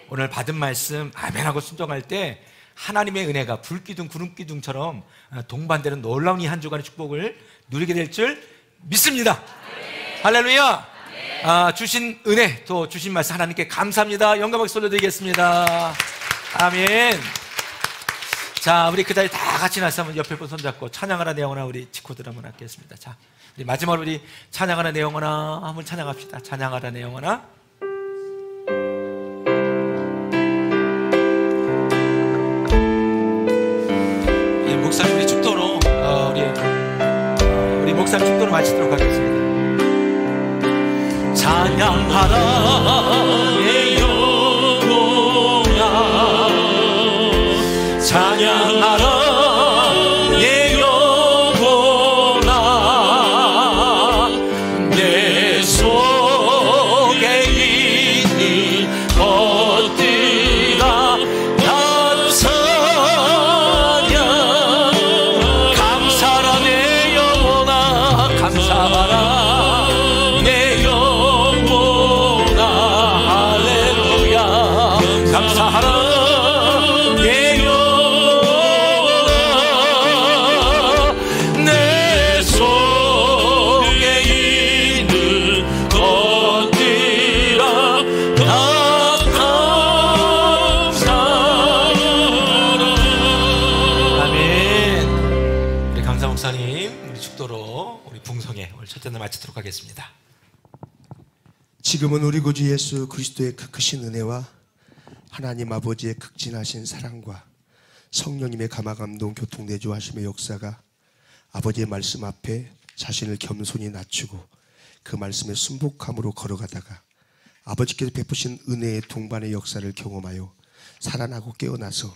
오늘 받은 말씀 아멘하고 순종할 때 하나님의 은혜가 불기둥 구름기둥처럼 동반되는 놀라운 이 한 주간의 축복을 누리게 될 줄 믿습니다. 할렐루야. 주신 은혜 또 주신 말씀 하나님께 감사합니다. 영광을 돌려드리겠습니다. 아멘. 자, 우리 그 자리 다 같이 나서 한번 옆에 분 손잡고 찬양하라 내 영혼아, 우리 지코들 한번 하겠습니다. 자, 우리 마지막으로 우리 찬양하라 내 영혼아 한번 찬양합시다. 찬양하라 내 영혼아. 목사님 우리 축도로 우리 목사님 축도로 마치도록 하겠습니다. 찬양하라 내 영혼아, 찬양하라 내 영혼아, 내 속에 있는 것들아 감사하라 내 영혼아, 감사하라 내 영혼아. 할렐루야. 감사하라 내 영혼아, 내 속에 있는 것들아 다 감사하라. 아멘. 우리 강사 목사님 우리 축도로 우리 붕성에 오늘 첫째 날 마치도록 하겠습니다. 지금은 우리 구주 예수 그리스도의 그 크신 은혜와 하나님 아버지의 극진하신 사랑과 성령님의 감화감동 교통내주하심의 역사가 아버지의 말씀 앞에 자신을 겸손히 낮추고 그 말씀에 순복함으로 걸어가다가 아버지께서 베푸신 은혜의 동반의 역사를 경험하여 살아나고 깨어나서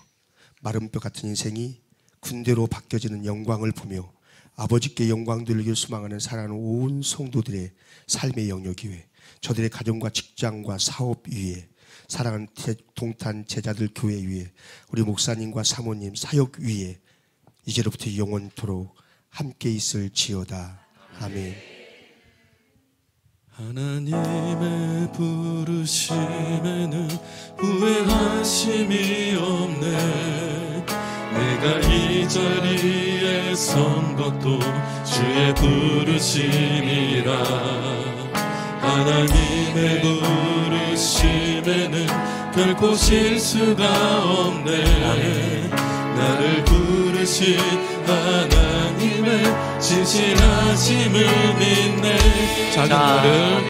마른 뼈 같은 인생이 군대로 바뀌어지는 영광을 보며 아버지께 영광 돌리기를 소망하는 사랑하는 온 성도들의 삶의 영역 위에, 저들의 가정과 직장과 사업 위에, 사랑하는 동탄 제자들 교회 위에, 우리 목사님과 사모님 사역 위에 이제로부터 영원토록 함께 있을지어다. 아멘. 하나님의 부르심에는 후회하심이 없네. 내가 이 자리에 선 것도 주의 부르심이라. 하나님의 부르심에는 결코 실수가 없네. 나를 부르신 하나님의 진실하심을 믿네. 작은 나를